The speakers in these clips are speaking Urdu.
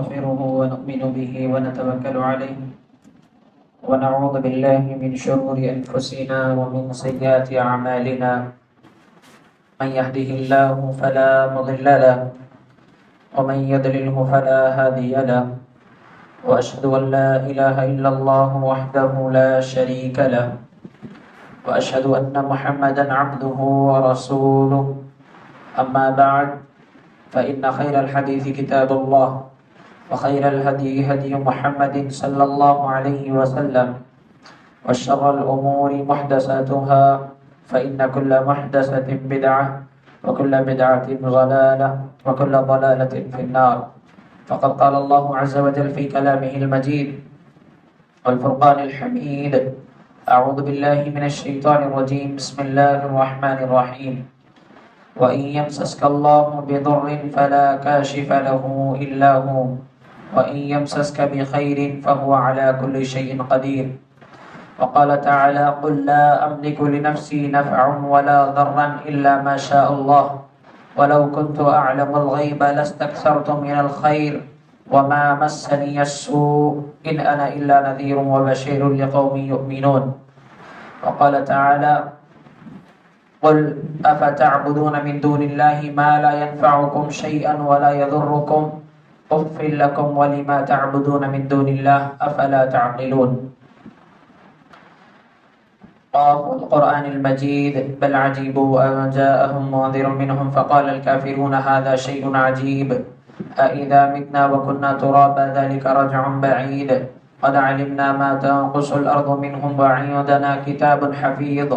ونستغفره ونؤمن به ونتوكل عليه ونعوذ بالله من شرور أنفسنا ومن سيئات أعمالنا من يهده الله فلا مضل له ومن يضلله فلا هادي له وأشهد أن لا إله إلا الله وحده لا شريك له وأشهد أن محمدا عبده ورسوله أما بعد فإن خير الحديث كتاب الله وخير الهدي هدي محمد صلى الله عليه وسلم وشر الأمور محدثاتها فإن كل محدثة بدعة وكل بدعة ضلالة وكل ضلالة في النار فقد قال الله عز وجل في كلامه المجيد والفرقان الحميد أعوذ بالله من الشيطان الرجيم بسم الله الرحمن الرحيم وإن يمسسك الله بضر فلا كاشف له إلا هو وإن يمسسك بخير فهو على كل شيء قدير وقال تعالى قل لا أملك لنفسي نفعا ولا ضرا إلا ما شاء الله ولو كنت أعلم الغيب لاستكثرت من الخير وما مسني السوء إن أنا إلا نذير وبشير لقوم يؤمنون وقال تعالى قل أفتعبدون من دون الله ما لا ينفعكم شيئا ولا يضركم أف لكم ولما تعبدون من دون الله أفلا تعقلون قاف القرآن المجيد بل عجيبوا أن جاءهم منذر منهم فقال الكافرون هذا شيء عجيب أإذا متنا وكنا ترابا ذلك رجع بعيد قد علمنا ما تنقص الأرض منهم وعندنا كتاب حفيظ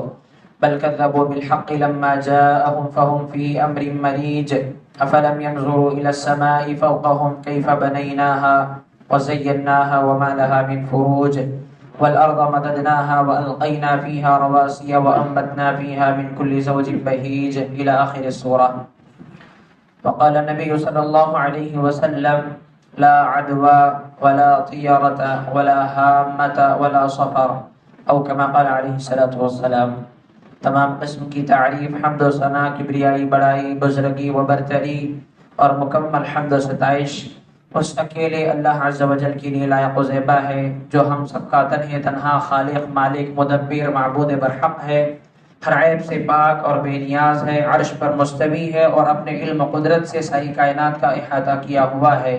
بل كذبوا بالحق لما جاءهم فهم في أمر مريج أفلم ينظروا إلى السماء فوقهم كيف بنيناها وزيناها وما لها من فروج والأرض مددناها وألقينا فيها رواسي وأنبتنا فيها من كل زوج بهيج إلى آخر السورة. وقال النبي صلى الله عليه وسلم لا عدوى ولا طيرة ولا هامة ولا صفر أو كما قال عليه الصلاة والسلام. تمام قسم کی تعریف حمد و ثنا کبریائی بڑائی بزرگی و برتری اور مکمل حمد و ستائش اس اکیلے اللہ عز و جل کے لیے لائق و زیبا ہے جو ہم سب کا تنہا خالق مالک مدبر معبود برحق ہے، ہر عیب سے پاک اور بے نیاز ہے، عرش پر مستوی ہے اور اپنے علم و قدرت سے ساری کائنات کا احاطہ کیا ہوا ہے،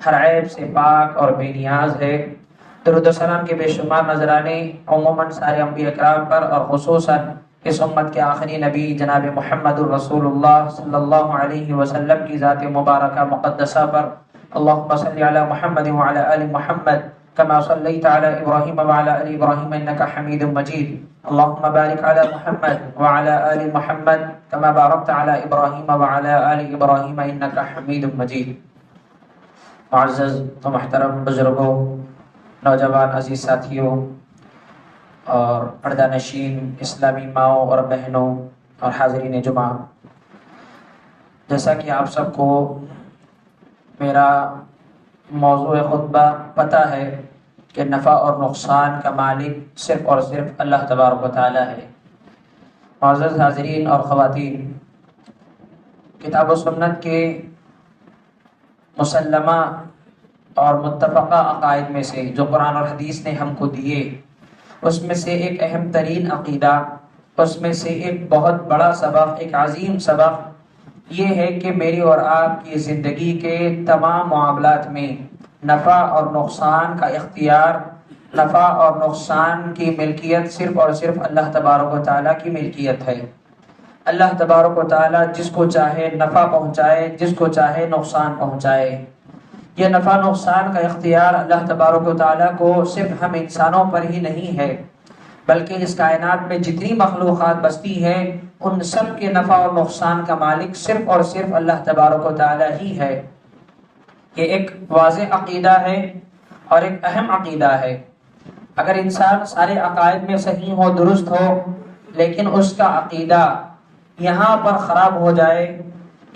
ہر عیب سے پاک اور بے نیاز ہے۔ درود و سلام کے بے شمار نذرانے عموماً سارے انبیاء اکرام پر اور خصوصاً اس امت کے آخری نبی جناب محمد الرسول اللہ صلی اللہ علیہ وسلم کی ذات مبارکہ مقدسہ پر اللهم صل على محمد وعلى آل محمد كما صليت على إبراهيم وعلى آل إبراهيم إنك حميد مجيد اللهم بارك على محمد وعلى آل محمد كما باركت على إبراهيم وعلى آل إبراهيم إنك حميد مجيد۔ معزز و محترم بزرگوں، نوجوان عزیز ساتھیوں اور پردہ نشین اسلامی ماؤں اور بہنوں اور حاضرین جمعہ، جیسا کہ آپ سب کو میرا موضوع خطبہ پتہ ہے کہ نفع اور نقصان کا مالک صرف اور صرف اللہ تبارک و تعالی ہے۔ معزز حاضرین اور خواتین، کتاب و سنت کے مسلمہ اور متفقہ عقائد میں سے جو قرآن اور حدیث نے ہم کو دیے، اس میں سے ایک اہم ترین عقیدہ، اس میں سے ایک بہت بڑا سبق، ایک عظیم سبق یہ ہے کہ میری اور آپ کی زندگی کے تمام معاملات میں نفع اور نقصان کا اختیار، نفع اور نقصان کی ملکیت صرف اور صرف اللہ تبارک و تعالیٰ کی ملکیت ہے۔ اللہ تبارک و تعالیٰ جس کو چاہے نفع پہنچائے، جس کو چاہے نقصان پہنچائے۔ یہ نفع نقصان کا اختیار اللہ تبارک و تعالیٰ کو صرف ہم انسانوں پر ہی نہیں ہے، بلکہ اس کائنات میں جتنی مخلوقات بستی ہیں ان سب کے نفع اور نقصان کا مالک صرف اور صرف اللہ تبارک و تعالیٰ ہی ہے۔ یہ ایک واضح عقیدہ ہے اور ایک اہم عقیدہ ہے۔ اگر انسان سارے عقائد میں صحیح ہو، درست ہو، لیکن اس کا عقیدہ یہاں پر خراب ہو جائے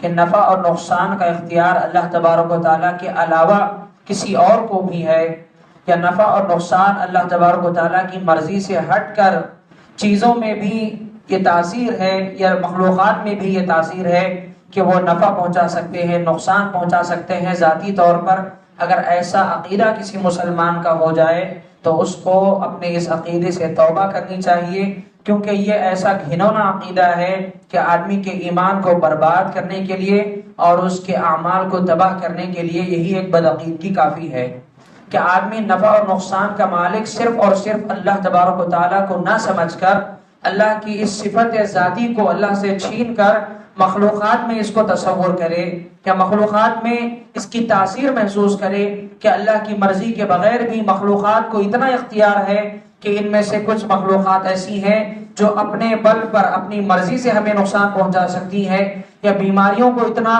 کہ نفع اور نقصان کا اختیار اللہ تبارک و تعالیٰ کے علاوہ کسی اور کو بھی ہے، یا نفع اور نقصان اللہ تبارک و تعالیٰ کی مرضی سے ہٹ کر چیزوں میں بھی یہ تاثیر ہے یا مخلوقات میں بھی یہ تاثیر ہے کہ وہ نفع پہنچا سکتے ہیں، نقصان پہنچا سکتے ہیں ذاتی طور پر، اگر ایسا عقیدہ کسی مسلمان کا ہو جائے تو اس کو اپنے اس عقیدے سے توبہ کرنی چاہیے، کیونکہ یہ ایسا گھنونا عقیدہ ہے کہ آدمی کے ایمان کو برباد کرنے کے لیے اور اس کے اعمال کو تباہ کرنے کے لیے یہی ایک بدعقیدگی کافی ہے کہ آدمی نفع اور نقصان کا مالک صرف اور صرف اللہ تبارک و تعالیٰ کو نہ سمجھ کر، اللہ کی اس صفت ذاتی کو اللہ سے چھین کر مخلوقات میں اس کو تصور کرے، کہ مخلوقات میں اس کی تاثیر محسوس کرے کہ اللہ کی مرضی کے بغیر بھی مخلوقات کو اتنا اختیار ہے کہ ان میں سے کچھ مخلوقات ایسی ہیں جو اپنے بل پر اپنی مرضی سے ہمیں نقصان پہنچا سکتی ہے، یا بیماریوں کو اتنا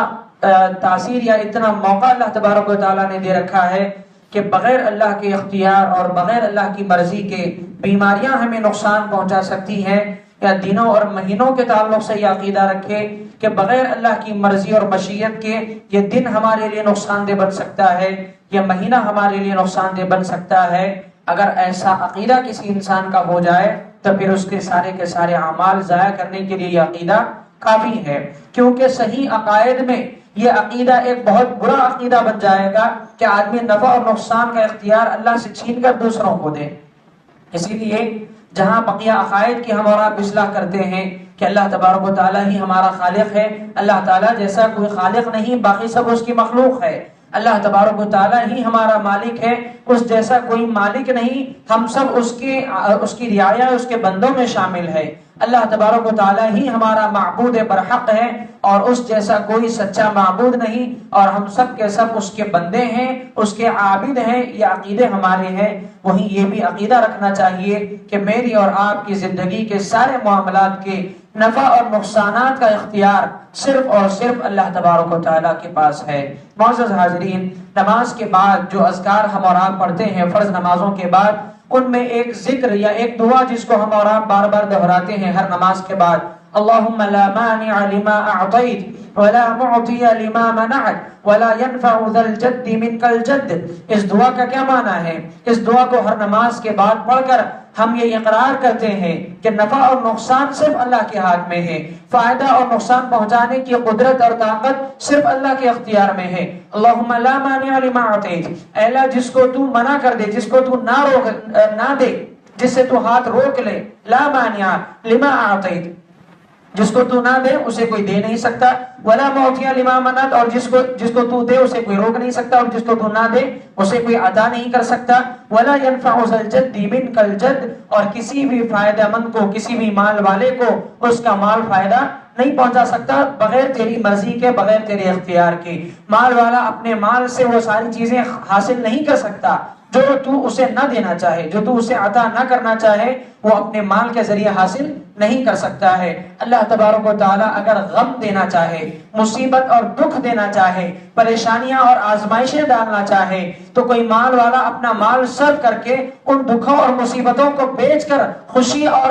تاثیر یا اتنا موقع اللہ تبارک و تعالیٰ نے دے رکھا ہے کہ بغیر اللہ کے اختیار اور بغیر اللہ کی مرضی کے بیماریاں ہمیں نقصان پہنچا سکتی ہیں، یا دنوں اور مہینوں کے تعلق سے یہ عقیدہ رکھے کہ بغیر اللہ کی مرضی اور مشیت کے یہ دن ہمارے لیے نقصان دہ بن سکتا ہے، یہ مہینہ ہمارے لیے نقصان دہ بن سکتا ہے۔ اگر ایسا عقیدہ کسی انسان کا ہو جائے تو پھر اس کے سارے اعمال ضائع کرنے کے لیے یہ عقیدہ کافی ہے، کیونکہ صحیح عقائد میں یہ عقیدہ ایک بہت برا عقیدہ بن جائے گا کہ آدمی نفع اور نقصان کا اختیار اللہ سے چھین کر دوسروں کو دے۔ اسی لیے جہاں بقیہ عقائد کی ہم اور آپ اصلاح کرتے ہیں کہ اللہ تبارک و تعالیٰ ہی ہمارا خالق ہے، اللہ تعالیٰ جیسا کوئی خالق نہیں، باقی سب اس کی مخلوق ہے، اللہ تبارک و تعالیٰ ہی ہمارا مالک ہے، اس جیسا کوئی مالک نہیں، ہم سب اس کی رعایا اس کے بندوں میں شامل ہے، اللہ تبارک و تعالیٰ ہی ہمارا معبود برحق ہے اور اس جیسا کوئی سچا معبود نہیں، اور ہم سب کے سب اس کے بندے ہیں، اس کے عابد ہیں، یہ عقیدے ہمارے ہیں۔ وہیں یہ بھی عقیدہ رکھنا چاہیے کہ میری اور آپ کی زندگی کے سارے معاملات کے نفع اور نقصانات کا اختیار صرف اور صرف اللہ تبارک و تعالیٰ کے پاس ہے۔ معزز حاضرین، نماز کے بعد جو اذکار ہم اور آپ پڑھتے ہیں فرض نمازوں کے بعد، ان میں ایک ذکر یا ایک دعا جس کو ہم اور آپ بار بار دہراتے ہیں ہر نماز کے بعد، اللہم لا مانع لما اعطیت ولا معطی لما منعت ولا ينفع ذا الجد منک الجد۔ اس دعا کا کیا معنی ہے؟ اس دعا کو ہر نماز کے بعد پڑھ کر ہم یہ اقرار کرتے ہیں کہ نفع اور نقصان صرف اللہ کے ہاتھ میں ہے، فائدہ اور نقصان پہنچانے کی قدرت اور طاقت صرف اللہ کے اختیار میں ہے۔ اللہم لا مانع لما اعطیت، اے اللہ جس کو تو منع کر دے، جس کو تو نہ دے، جس سے تو ہاتھ روک لے، لا مانع لما اعطیت، جس کو تو نہ دے اسے کوئی دے نہیں سکتا، ولا معطی لما منعت، اور جس کو تو دے اسے کوئی روک نہیں سکتا، اور جس کو تو نہ دے اسے کوئی عطا نہیں کر سکتا، ولا ينفع ذا الجد منک الجد، اور کسی بھی فائدہ مند کو، کسی بھی مال والے کو اس کا مال فائدہ نہیں پہنچا سکتا بغیر تیری مرضی کے، بغیر تیرے اختیار کے۔ مال والا اپنے مال سے وہ ساری چیزیں حاصل نہیں کر سکتا جو تو اسے نہ دینا چاہے، جو تو اسے عطا نہ کرنا چاہے، وہ اپنے مال کے ذریعے حاصل نہیں کر سکتا ہے۔ اللہ تبارک و تعالیٰ اگر غم دینا چاہے، مصیبت اور دکھ دینا چاہے، پریشانیاں اور آزمائشیں ڈالنا چاہے، تو کوئی مال والا اپنا مال صرف کر کے ان دکھوں اور مصیبتوں کو بیچ کر خوشی اور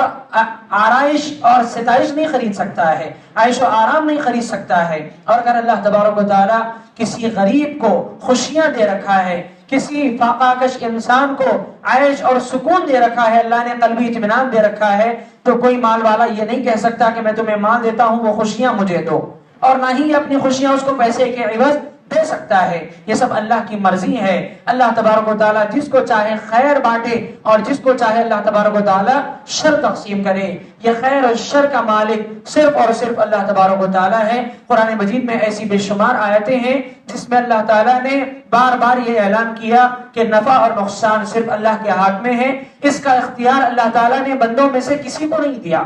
آرائش اور ستائش نہیں خرید سکتا ہے، عیش و آرام نہیں خرید سکتا ہے۔ اور اگر اللہ تبارک و تعالیٰ کسی غریب کو خوشیاں دے رکھا ہے، کسی فاقہ کش انسان کو عیش اور سکون دے رکھا ہے، اللہ نے قلبی اطمینان دے رکھا ہے، تو کوئی مال والا یہ نہیں کہہ سکتا کہ میں تمہیں مال دیتا ہوں وہ خوشیاں مجھے دو، اور نہ ہی اپنی خوشیاں اس کو پیسے کے عوض دے سکتا ہے۔ یہ سب اللہ کی مرضی ہے۔ اللہ تبارک و تعالیٰ جس کو چاہے خیر بانٹے اور جس کو چاہے اللہ تبارک و تعالیٰ شر تقسیم کرے۔ یہ خیر اور شر کا مالک صرف اور صرف اللہ تبارک و تعالیٰ ہے۔ قرآن مجید میں ایسی بے شمار آیتیں ہیں جس میں اللہ تعالیٰ نے بار بار یہ اعلان کیا کہ نفع اور نقصان صرف اللہ کے ہاتھ میں ہے۔ اس کا اختیار اللہ تعالیٰ نے بندوں میں سے کسی کو نہیں دیا۔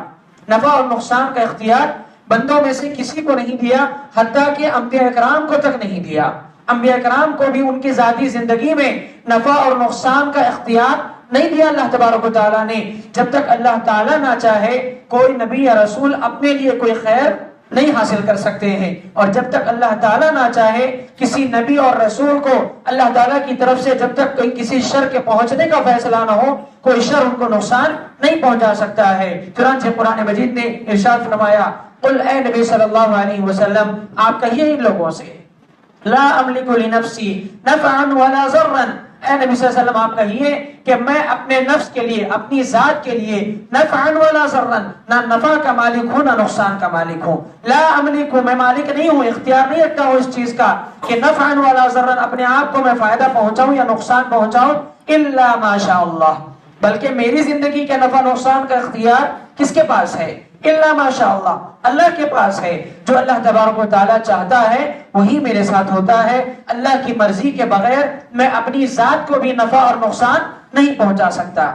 نفع اور نقصان کا اختیار بندوں میں سے کسی کو نہیں دیا، حتیٰ کہ انبیاء اکرام کو تک نہیں دیا۔ انبیاء اکرام کو بھی ان کی ذاتی زندگی میں نفع اور نقصان کا اختیار نہیں دیا اللہ تبارک و تعالیٰ نے۔ جب تک اللہ تعالیٰ نہ چاہے کوئی نبی یا رسول اپنے لیے کوئی خیر نہیں حاصل کر سکتے ہیں، اور جب تک اللہ تعالیٰ نہ چاہے کسی نبی اور رسول کو اللہ تعالیٰ کی طرف سے جب تک کوئی کسی شر کے پہنچنے کا فیصلہ نہ ہو، کوئی شر ان کو نقصان نہیں پہنچا سکتا ہے۔ چنانچہ قرآن مجید نے ارشاد فرمایا، قل اے نبی صلی اللہ علیہ وسلم آپ کہیے ان لوگوں سے، لا املک لنفسی نفعا ولا ضرا، اے نبی صلی اللہ علیہ وسلم آپ کہیے کہ میں اپنے نفس کے لیے، اپنی ذات کے لیے نفعا ولا ضرا، نہ نفع کا مالک ہوں نہ نقصان کا مالک ہوں. لا املک، میں مالک نہیں ہوں، اختیار نہیں رکھتا ہوں اس چیز کا کہ نفعا ولا ضرا، اپنے آپ کو میں فائدہ پہنچاؤں یا نقصان پہنچاؤں، الا ما شاء اللہ، بلکہ میری زندگی کے نفع نقصان کا اختیار کس کے پاس ہے؟ الا ما شاء اللہ، اللہ کے پاس ہے. جو اللہ تبارک و تعالیٰ چاہتا ہے وہی میرے ساتھ ہوتا ہے. اللہ کی مرضی کے بغیر میں اپنی ذات کو بھی نفع اور نقصان نہیں پہنچا سکتا.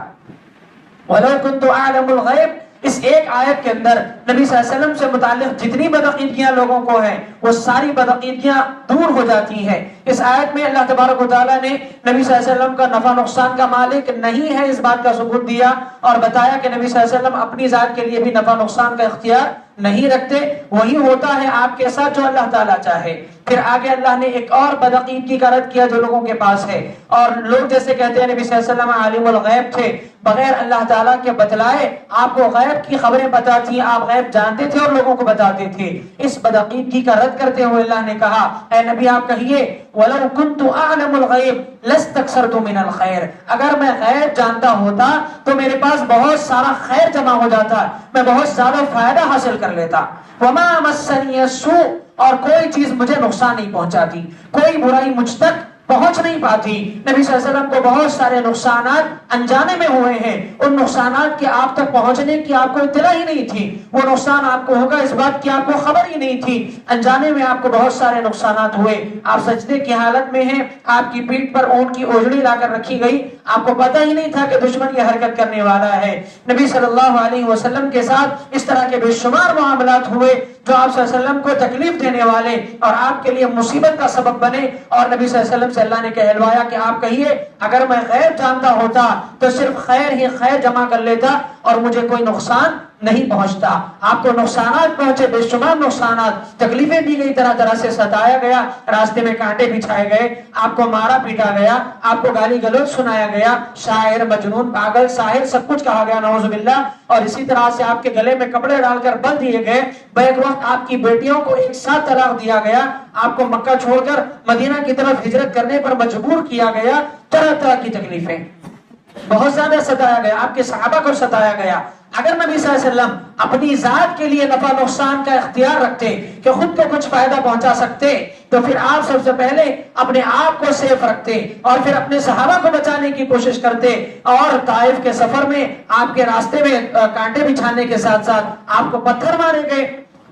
وَلَوْ كُنْتُ أَعْلَمُ الْغَيْبِ، اس ایک آیت کے اندر نبی صلی اللہ علیہ وسلم سے متعلق جتنی بدعقیدگیاں لوگوں کو ہیں وہ ساری بدعقیدگیاں دور ہو جاتی ہیں. اس آیت میں اللہ تبارک و تعالیٰ نے نبی صلی اللہ علیہ وسلم کا نفع نقصان کا مالک نہیں ہے اس بات کا ثبوت دیا، اور بتایا کہ نبی صلی اللہ علیہ وسلم اپنی ذات کے لیے بھی نفع نقصان کا اختیار نہیں رکھتے، وہی ہوتا ہے آپ کے ساتھ جو اللہ تعالیٰ چاہے. پھر آگے اللہ نے ایک اور بدعقیدگی کا رد کیا جو لوگوں کے پاس ہے، اور لوگ جیسے کہتے ہیں نبی صلی اللہ علیہ وسلم عالم الغیب تھے، بغیر اللہ تعالیٰ کے بتلائے آپ کو غیب کی خبریں بتاتی، آپ غیب جانتے تھے اور لوگوں کو بتاتے تھے. اس بدعقیدگی کا رد کرتے ہوئے اللہ نے کہا اے نبی آپ کہیے وَلَوْ كُنْتُ أَعْلَمُ الْغَيْبِ لَاسْتَكْثَرْتُ مِنَ الْخَيْرِ، اگر میں غیب جانتا ہوتا تو میرے پاس بہت سارا خیر جمع ہو جاتا، میں بہت زیادہ فائدہ حاصل کر لیتا. وَمَا مَسَّنِيَ السُّوءُ، اور کوئی چیز مجھے نقصان نہیں پہنچاتی، کوئی برائی مجھ تک پہنچ نہیں پاتی. نبی صلی اللہ علیہ وسلم کو بہت سارے نقصانات انجانے میں ہوئے ہیں، ان نقصانات کے آپ تک پہنچنے کی آپ کو اطلاع ہی نہیں تھی، وہ نقصان آپ کو ہوگا اس بات کی آپ کو خبر ہی نہیں تھی، انجانے میں آپ کو بہت سارے نقصانات ہوئے. آپ سجدے کی حالت میں ہیں، آپ کی پیٹھ پر اونٹ کی اوجڑی لا کر رکھی گئی، آپ کو پتہ ہی نہیں تھا کہ دشمن یہ حرکت کرنے والا ہے. نبی صلی اللہ علیہ وسلم کے ساتھ اس طرح کے بے شمار معاملات ہوئے جو آپ صلی اللہ علیہ وسلم کو تکلیف دینے والے اور آپ کے لیے مصیبت کا سبب بنے، اور نبی صلی اللہ علیہ وسلم سے اللہ نے کہلوایا کہ آپ کہیے اگر میں غیب جانتا ہوتا تو صرف خیر ہی خیر جمع کر لیتا اور مجھے کوئی نقصان نہیں پہنچتا. آپ کو نقصانات پہنچے، بے شمار نقصانات، تکلیفیں دی گئی، طرح طرح سے ستایا گیا، راستے میں کانٹے بچھائے گئے، آپ کو مارا پیٹا گیا، آپ کو گالی گلوچ سنایا گیا، شاعر، مجنون، پاگل، ساحر سب کچھ کہا گیا نعوذ باللہ، اور اسی طرح سے آپ کے گلے میں کپڑے ڈال کر بندھ دیے گئے. بیک وقت آپ کی بیٹیوں کو ایک ساتھ طلاق دیا گیا، آپ کو مکہ چھوڑ کر مدینہ کی طرف ہجرت کرنے پر مجبور کیا گیا، طرح طرح کی تکلیفیں، بہت زیادہ ستایا گیا، آپ کے صحابہ کو ستایا گیا. اگر نبی صلی اللہ علیہ وسلم اپنی ذات کے لیے نفع نقصان کا اختیار رکھتے کہ خود کو کچھ فائدہ پہنچا سکتے تو پھر آپ سب سے پہلے اپنے آپ کو سیف رکھتے اور پھر اپنے صحابہ کو بچانے کی کوشش کرتے، اور طائف کے سفر میں آپ کے راستے میں کانٹے بچھانے کے ساتھ ساتھ آپ کو پتھر مارے گئے،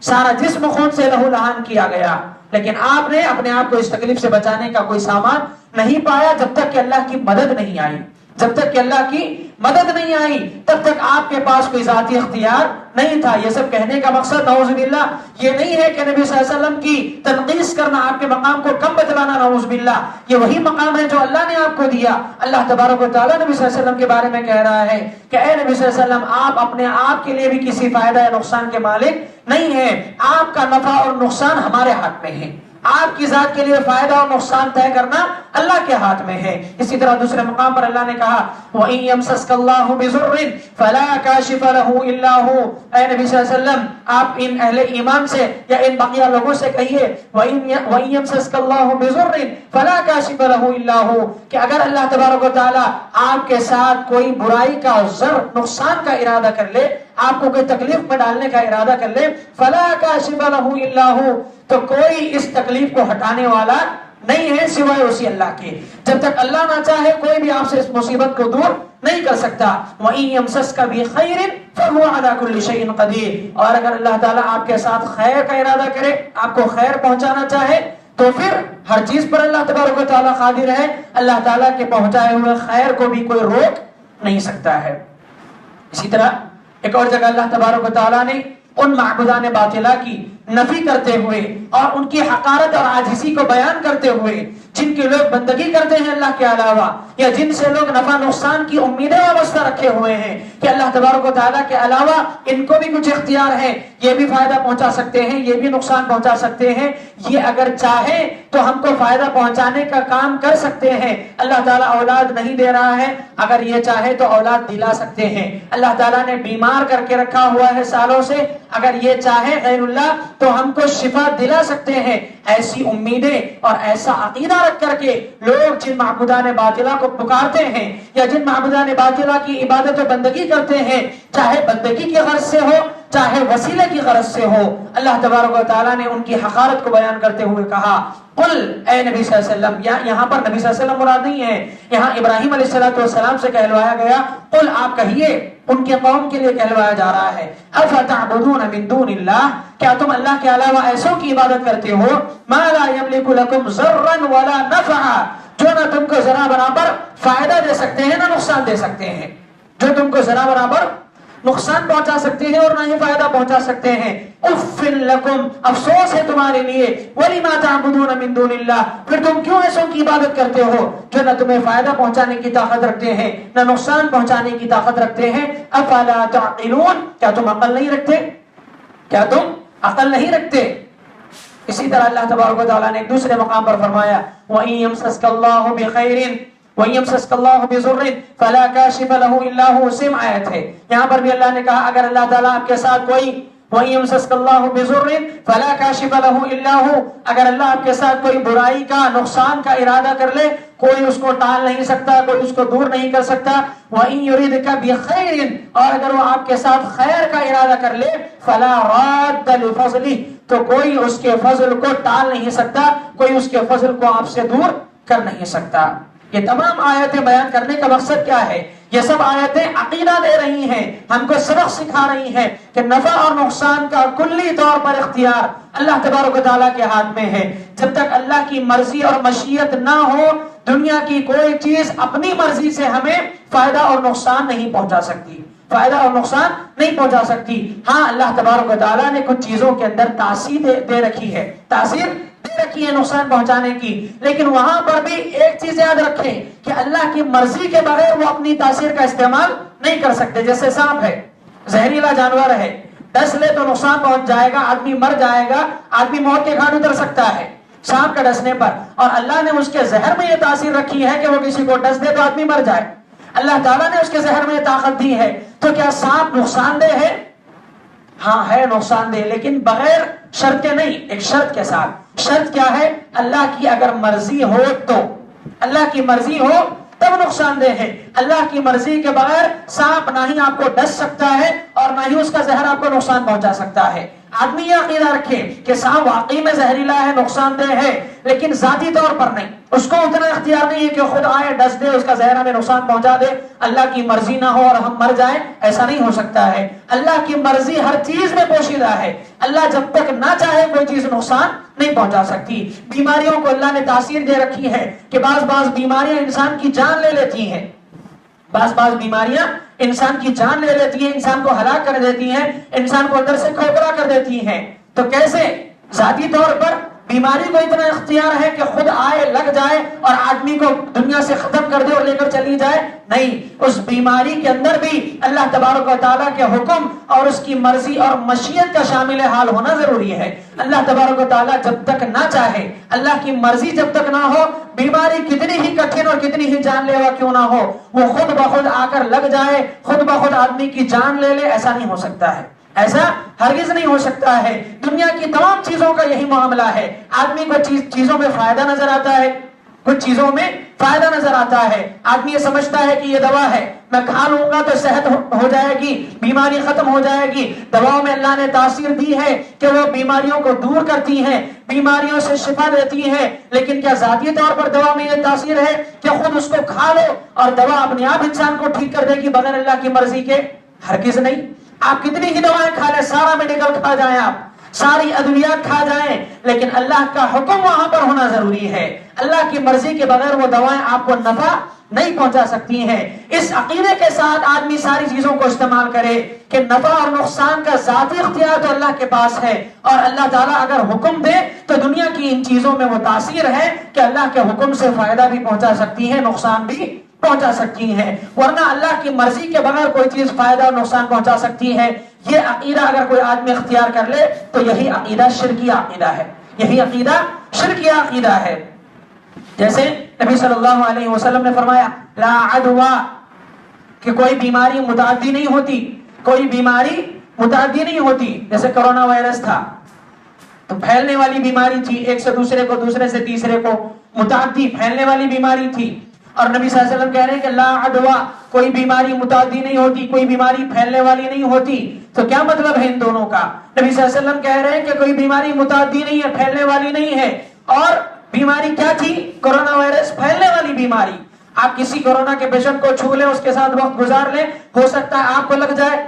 سارا جسم خون سے لہو لہان کیا گیا، لیکن آپ نے اپنے آپ کو اس تکلیف سے بچانے کا کوئی سامان نہیں پایا جب تک کہ اللہ کی مدد نہیں آئی. جب تک کہ اللہ کی مدد نہیں آئی تب تک آپ کے پاس کوئی ذاتی اختیار نہیں تھا. یہ سب کہنے کا مقصد نعوذ باللہ یہ نہیں ہے کہ نبی صلی اللہ علیہ وسلم کی تنقیص کرنا، آپ کے مقام کو کم بتلانا، نعوذ باللہ یہ وہی مقام ہے جو اللہ نے آپ کو دیا. اللہ تبارک و تعالیٰ نبی صلی اللہ علیہ وسلم کے بارے میں کہہ رہا ہے کہ اے نبی صلی اللہ علیہ وسلم آپ اپنے آپ کے لیے بھی کسی فائدہ یا نقصان کے مالک نہیں ہیں، آپ کا نفع اور نقصان ہمارے ہاتھ میں ہے، آپ کی ذات کے لیے فائدہ اور نقصان طے کرنا اللہ کے ہاتھ میں ہے. اسی طرح دوسرے مقام پر اللہ نے کہا وَإِن يَمْسَسْكَ اللَّهُ بِضُرٍّ فَلَا كَاشِفَ لَهُ إِلَّا هُوَ، اے نبی صلی اللہ علیہ وسلم آپ ان اہل ایمان سے یا ان بقیہ لوگوں سے کہیے وَإِن يَمْسَسْكَ اللَّهُ بِضُرٍّ فَلَا كَاشِفَ لَهُ إِلَّا هُوَ، کہ اگر اللہ تبارک و تعالی آپ کے ساتھ کوئی برائی کا ضر نقصان کا ارادہ کر لے، آپ کو کوئی تکلیف میں ڈالنے کا ارادہ کر لے، فَلَا كَاشِفَ لَهُ إِلَّا هُوَ، تو کوئی اس تکلیف کو ہٹانے والا نہیں ہے سوائے اسی اللہ کے. جب تک اللہ نہ چاہے کوئی بھی آپ سے اس مصیبت کو دور نہیں کر سکتا. وَإِن يَمْسَسْكَ بِخَيْرٍ فَهُوَ عَلَى كُلِّ شَيْءٍ قَدِيرٌ، اور اگر اللہ تعالیٰ آپ کے ساتھ خیر کا ارادہ کرے، آپ کو خیر پہنچانا چاہے تو پھر ہر چیز پر اللہ تبارک و تعالیٰ قادر ہے. اللہ تعالیٰ کے پہنچائے ہوئے خیر کو بھی کوئی روک نہیں سکتا ہے. اسی طرح ایک اور جگہ اللہ تبارک و تعالیٰ نے ان معبودان باطلہ کی نفی کرتے ہوئے اور ان کی حقارت اور عاجزی کو بیان کرتے ہوئے جن کی لوگ بندگی کرتے ہیں اللہ کے علاوہ، یا جن سے لوگ نفع نقصان کی امیدیں وابستہ رکھے ہوئے ہیں کہ اللہ تبارک و تعالیٰ کے علاوہ ان کو بھی کچھ اختیار ہے، یہ بھی فائدہ پہنچا سکتے ہیں، یہ بھی نقصان پہنچا سکتے ہیں، یہ اگر چاہے تو ہم کو فائدہ پہنچانے کا کام کر سکتے ہیں. اللہ تعالیٰ اولاد نہیں دے رہا ہے، اگر یہ چاہے تو اولاد دلا سکتے ہیں. اللہ تعالیٰ نے بیمار کر کے رکھا ہوا ہے سالوں سے، اگر یہ چاہے غیر اللہ تو ہم کو شفا دلا سکتے ہیں. ایسی امیدیں اور ایسا عقیدہ رکھ کر کے لوگ جن معبودان باطلہ کو پکارتے ہیں یا جن معبودان باطلہ کی عبادت و بندگی کرتے ہیں، چاہے بندگی کی غرض سے ہو چاہے وسیلے کی غرض سے ہو، اللہ تبارک و تعالیٰ نے ان کی حقارت کو بیان کرتے ہوئے کہا قل، اے نبی صلی اللہ علیہ وسلم. یہاں پر نبی صلی اللہ علیہ وسلم مراد نہیں ہے، یہاں ابراہیم علیہ السلام سے کہلوایا گیا. قل، آپ کہیے، ان کے قوم کے لیے کہلوایا جا رہا ہے. افتعبدون من دون اللہ، کیا تم اللہ کے علاوہ ایسوں کی عبادت کرتے ہو ما لا یملک لکم ضرا ولا نفعا، جو نہ تم کو ذرا برابر فائدہ دے سکتے ہیں نہ نقصان دے سکتے ہیں، جو تم کو ذرا برابر نقصان پہنچا سکتے ہیں اور نہ ہی فائدہ پہنچا سکتے ہیں. اف لکم، افسوس ہے تمہارے لیے. ولما تعبدون من دون اللہ، پھر تم کیوں ایسوں کی عبادت کرتے ہو جو نہ تمہیں فائدہ پہنچانے کی طاقت رکھتے ہیں نہ نقصان پہنچانے کی طاقت رکھتے ہیں. افلا تعقلون، کیا تم عقل نہیں رکھتے؟ کیا تم عقل نہیں رکھتے؟ اسی طرح اللہ تبارک و تعالیٰ نے ایک دوسرے مقام پر فرمایا وَإِن يَمْسَسْكَ اللَّهُ بِخَيْرٍ وَيَمْسَسْكَ اللَّهُ بِضُرٍّ فَلَا كَاشِفَ لَهُ إِلَّا هُوَ. سیم آیت ہے. یہاں پر بھی اللہ نے کہا اگر اللہ تعالیٰ آپ کے ساتھ کوئی وَيَمْسَسْكَ اللَّهُ بِضُرٍّ فَلَا كَاشِفَ لَهُ إِلَّا هُوَ، اگر اللہ آپ کے ساتھ کوئی برائی کا نقصان کا ارادہ کر لے، کوئی اس کو ٹال نہیں سکتا، کوئی اس کو دور نہیں کر سکتا. وَإِن يُرِدْكَ بِخَيْرٍ، اور اگر وہ آپ کے ساتھ خیر کا ارادہ کر لے، فَلَا رَادَّ لِفَضْلِهِ، تو کوئی اس کے فضل کو ٹال نہیں سکتا، کوئی اس کے فضل کو آپ سے دور کر نہیں سکتا. یہ تمام آیتیں بیان کرنے کا مقصد کیا ہے؟ یہ سب آیتیں عقیدہ دے رہی ہیں، ہم کو سبق سکھا رہی ہیں کہ نفع اور نقصان کا کلی طور پر اختیار اللہ تبارک و تعالیٰ کے ہاتھ میں ہے. جب تک اللہ کی مرضی اور مشیت نہ ہو، دنیا کی کوئی چیز اپنی مرضی سے ہمیں فائدہ اور نقصان نہیں پہنچا سکتی، فائدہ اور نقصان نہیں پہنچا سکتی. ہاں، اللہ تبارک و تعالیٰ نے کچھ چیزوں کے اندر تاثیر دے رکھی ہے، تاثیر دے رکھی ہے نقصان پہنچانے کی، لیکن وہاں پر بھی ایک چیز یاد رکھیں کہ اللہ کی مرضی کے بغیر وہ اپنی تاثیر کا استعمال نہیں کر سکتے. جیسے سانپ ہے، زہریلا جانور ہے، ڈس لے تو نقصان پہنچ جائے گا، آدمی مر جائے گا، آدمی موت کے گھاٹ اتر سکتا ہے سانپ کا ڈسنے پر. اور اللہ نے اس کے زہر میں یہ تاثیر رکھی ہے کہ وہ کسی کو ڈس دے تو آدمی مر جائے. اللہ تعالیٰ نے اس کے زہر میں یہ طاقت دی ہے. تو کیا سانپ نقصان دہ ہے؟ ہاں ہے نقصان دہ، لیکن بغیر شرط کے نہیں، ایک شرط کے ساتھ. شرط کیا ہے؟ اللہ کی اگر مرضی ہو تو، اللہ کی مرضی ہو تب نقصان دہ ہے. اللہ کی مرضی کے بغیر سانپ نہ ہی آپ کو ڈس سکتا ہے اور نہ ہی اس کا زہر آپ کو نقصان پہنچا سکتا ہے. آدمی یہ عقیدہ رکھے کہ سانپ واقعی میں زہریلا ہے، نقصان دہ ہے، لیکن ذاتی طور پر نہیں، اس کو اتنا اختیار نہیں ہے کہ خود آئے ڈس دے، اس کا زہر ہمیں نقصان پہنچا دے، اللہ کی مرضی نہ ہو اور ہم مر جائیں، ایسا نہیں ہو سکتا ہے. اللہ کی مرضی ہر چیز میں پوشیدہ ہے. اللہ جب تک نہ چاہے کوئی چیز نقصان نہیں پہنچا سکتی. بیماریوں کو اللہ نے تاثیر دے رکھی ہے کہ بعض بیماریاں انسان کی جان لے لیتی ہیں، بعض بیماریاں انسان کی جان لے لیتی ہیں، انسان کو ہلاک کر دیتی ہیں، انسان کو اندر سے کھوکھلا کر دیتی ہیں. تو کیسے ذاتی طور پر بیماری کو اتنا اختیار ہے کہ خود آئے، لگ جائے اور آدمی کو دنیا سے ختم کر دے اور لے کر چلی جائے؟ نہیں، اس بیماری کے اندر بھی اللہ تبارک و تعالیٰ کے حکم اور اس کی مرضی اور مشیت کا شامل حال ہونا ضروری ہے. اللہ تبارک و تعالیٰ جب تک نہ چاہے، اللہ کی مرضی جب تک نہ ہو، بیماری کتنی ہی کٹھن اور کتنی ہی جان لیوا کیوں نہ ہو، وہ خود بخود آ کر لگ جائے، خود بخود آدمی کی جان لے لے، ایسا نہیں ہو سکتا ہے. ایسا ہرگز نہیں ہو سکتا ہے. دنیا کی تمام چیزوں کا یہی معاملہ ہے. آدمی کو چیزوں میں فائدہ نظر آتا ہے، کچھ چیزوں میں فائدہ نظر آتا ہے. آدمی یہ سمجھتا ہے کہ یہ دوا ہے، میں کھا لوں گا تو صحت ہو جائے گی، بیماری ختم ہو جائے گی. دواؤں میں اللہ نے تاثیر دی ہے کہ وہ بیماریوں کو دور کرتی ہیں، بیماریوں سے شفا دیتی ہیں، لیکن کیا ذاتی طور پر دوا میں یہ تاثیر ہے کہ خود اس کو کھا لو اور دوا اپنے آپ انسان کو ٹھیک کر دے گی بغیر اللہ کی مرضی کے؟ ہرگز نہیں. آپ کتنی ہی دوائیں کھا لیں، سارا میڈیکل کھا جائیں، آپ ساری ادویات کھا جائیں، لیکن اللہ کا حکم وہاں پر ہونا ضروری ہے. اللہ کی مرضی کے بغیر وہ دوائیں آپ کو نفع نہیں پہنچا سکتی ہیں. اس عقیدے کے ساتھ آدمی ساری چیزوں کو استعمال کرے کہ نفع اور نقصان کا ذاتی اختیار تو اللہ کے پاس ہے، اور اللہ تعالیٰ اگر حکم دے تو دنیا کی ان چیزوں میں وہ تاثیر ہے کہ اللہ کے حکم سے فائدہ بھی پہنچا سکتی ہے، نقصان بھی پہنچا سکتی ہے. ورنہ اللہ کی مرضی کے بغیر کوئی چیز فائدہ اور نقصان پہنچا سکتی ہے. یہ عقیدہ اگر کوئی آدمی اختیار کر لے تو یہی عقیدہ شرکیہ عقیدہ ہے، یہی عقیدہ شرکیہ عقیدہ ہے. جیسے نبی صلی اللہ علیہ وسلم نے فرمایا لا عدوا، کہ کوئی بیماری متعدی نہیں ہوتی، کوئی بیماری متعدی نہیں ہوتی. جیسے کرونا وائرس تھا، تو پھیلنے والی بیماری تھی، ایک سے دوسرے کو، دوسرے سے تیسرے کو، متعدی پھیلنے والی بیماری تھی. اور نبی صلی اللہ علیہ وسلم کہہ رہے ہیں کہ لا عدوا، کوئی بیماری متعدی نہیں ہوتی، کوئی بیماری پھیلنے والی نہیں ہوتی. تو کیا مطلب ہے ان دونوں کا؟ نبی صلی اللہ علیہ وسلم کہہ رہے ہیں کہ کوئی بیماری متعدی نہیں ہے، پھیلنے والی نہیں ہے. اور بیماری کیا تھی؟ کورونا وائرس، پھیلنے والی بیماری. آپ کسی کورونا کے پیشنٹ کو چھو لیں، اس کے ساتھ وقت گزار لیں، ہو سکتا ہے آپ کو لگ جائے.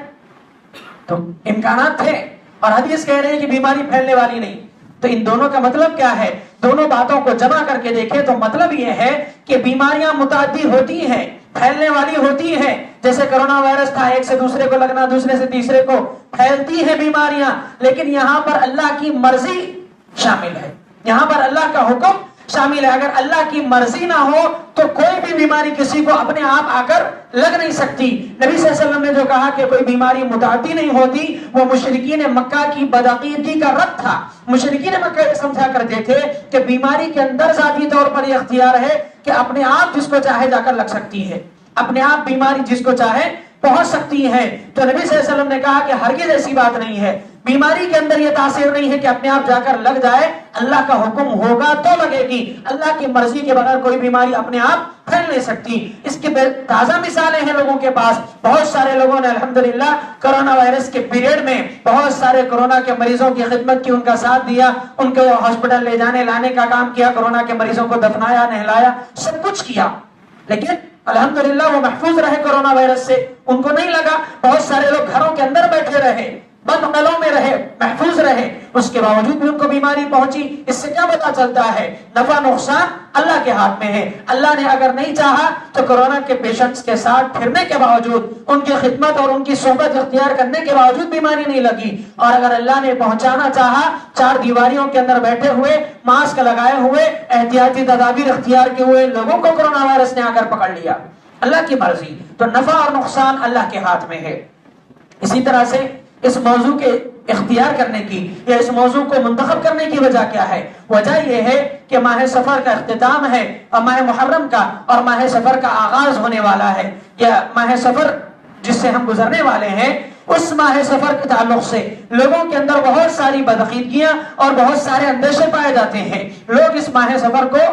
تو امکانات تھے. اور حدیث کہہ رہے ہیں کہ بیماری پھیلنے والی نہیں. تو ان دونوں کا مطلب کیا ہے؟ دونوں باتوں کو جمع کر کے دیکھیں تو مطلب یہ ہے کہ بیماریاں متعدی ہوتی ہیں، پھیلنے والی ہوتی ہیں. جیسے کرونا وائرس تھا، ایک سے دوسرے کو لگنا، دوسرے سے تیسرے کو، پھیلتی ہیں بیماریاں. لیکن یہاں پر اللہ کی مرضی شامل ہے، یہاں پر اللہ کا حکم شامل ہے. اگر اللہ کی مرضی نہ ہو تو کوئی بھی بیماری کسی کو اپنے آپ آ کر لگ نہیں سکتی. نبی صلی اللہ علیہ وسلم نے جو کہا کہ کوئی بیماری متعدی نہیں ہوتی، وہ مشرکین مکہ کی بدعقیدگی کا رد تھا. مشرکین مکہ یہ سمجھا کرتے تھے کہ بیماری کے اندر ذاتی طور پر یہ اختیار ہے کہ اپنے آپ جس کو چاہے جا کر لگ سکتی ہے، اپنے آپ بیماری جس کو چاہے پہنچ سکتی ہے. تو نبی صلی اللہ علیہ وسلم نے کہا کہ ہرگز ایسی بات نہیں ہے. بیماری کے اندر یہ تاثیر نہیں ہے کہ اپنے آپ جا کر لگ جائے، اللہ کا حکم ہوگا تو لگے گی. اللہ کی مرضی کے بغیر کوئی بیماری اپنے آپ پھیل نہیں سکتی. اس کی تازہ مثالیں ہیں لوگوں کے پاس. بہت سارے لوگوں نے الحمدللہ کرونا وائرس کے پیریڈ میں بہت سارے کورونا کے مریضوں کی خدمت کی، ان کا ساتھ دیا، ان کو ہاسپٹل لے جانے لانے کا کام کیا، کورونا کے مریضوں کو دفنایا، نہلایا، سب کچھ کیا. لیکن الحمدللہ وہ محفوظ رہے کورونا وائرس سے، ان کو نہیں لگا. بہت سارے لوگ گھروں کے اندر بیٹھے رہے، بند قلعوں میں رہے، محفوظ رہے، اس کے باوجود بھی ان کو بیماری پہنچی. اس سے کیا پتا چلتا ہے؟ نفع نقصان اللہ کے ہاتھ میں ہے. اللہ نے اگر نہیں چاہا تو کورونا کے پیشنٹس کے ساتھ پھرنے کے باوجود، ان کی خدمت اور ان کی صحبت اختیار کرنے کے باوجود بیماری نہیں لگی. اور اگر اللہ نے پہنچانا چاہا، چار دیواریوں کے اندر بیٹھے ہوئے، ماسک لگائے ہوئے، احتیاطی تدابیر اختیار کیے ہوئے لوگوں کو کورونا وائرس نے آ کر پکڑ لیا. اللہ کی مرضی. تو نفع اور نقصان اللہ کے ہاتھ میں ہے. اسی طرح سے اس موضوع کے اختیار کرنے کی یا اس موضوع کو منتخب کرنے کی وجہ کیا ہے؟ وجہ یہ ہے کہ ماہ سفر کا اختتام ہے اور ماہ محرم کا، اور ماہ سفر کا آغاز ہونے والا ہے. یا ماہ سفر جس سے ہم گزرنے والے ہیں، اس ماہ سفر کے تعلق سے لوگوں کے اندر بہت ساری بدعقیدگیاں اور بہت سارے اندیشے پائے جاتے ہیں. لوگ اس ماہ سفر کو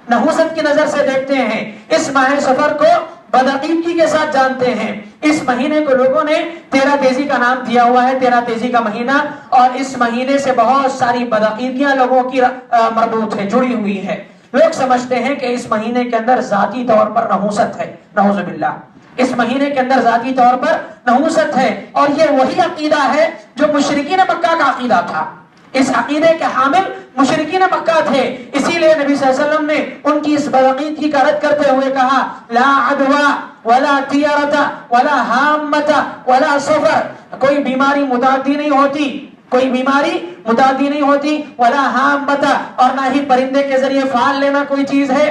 نحوست کی نظر سے دیکھتے ہیں، اس ماہ سفر کو بدعقیدگی کے ساتھ جانتے ہیں. اس مہینے کو لوگوں نے 13 تیزی کا نام دیا ہوا ہے، 13 تیزی کا مہینہ. اور اس مہینے سے بہت ساری بدعقیدگیاں لوگوں کی مربوط ہے، جڑی ہوئی ہے. لوگ سمجھتے ہیں کہ اس مہینے کے اندر ذاتی طور پر نحوست ہے. نعوذ باللہ، اس مہینے کے اندر ذاتی طور پر نحوست ہے. اور یہ وہی عقیدہ ہے جو مشرکین مکہ کا عقیدہ تھا. اس عقیدے کے حامل مشرکین مکہ تھے. اسی لیے نبی صلی اللہ علیہ وسلم نے ان کی اس بدعقیدگی کا رد کرتے ہوئے کہا لا عدوا ولا طیرۃ ولا حامۃ ولا سفر. کوئی بیماری متعدی نہیں ہوتی، کوئی بیماری متعدی نہیں ہوتی. ولا حامۃ، اور نہ ہی پرندے کے ذریعے پھال لینا کوئی چیز ہے.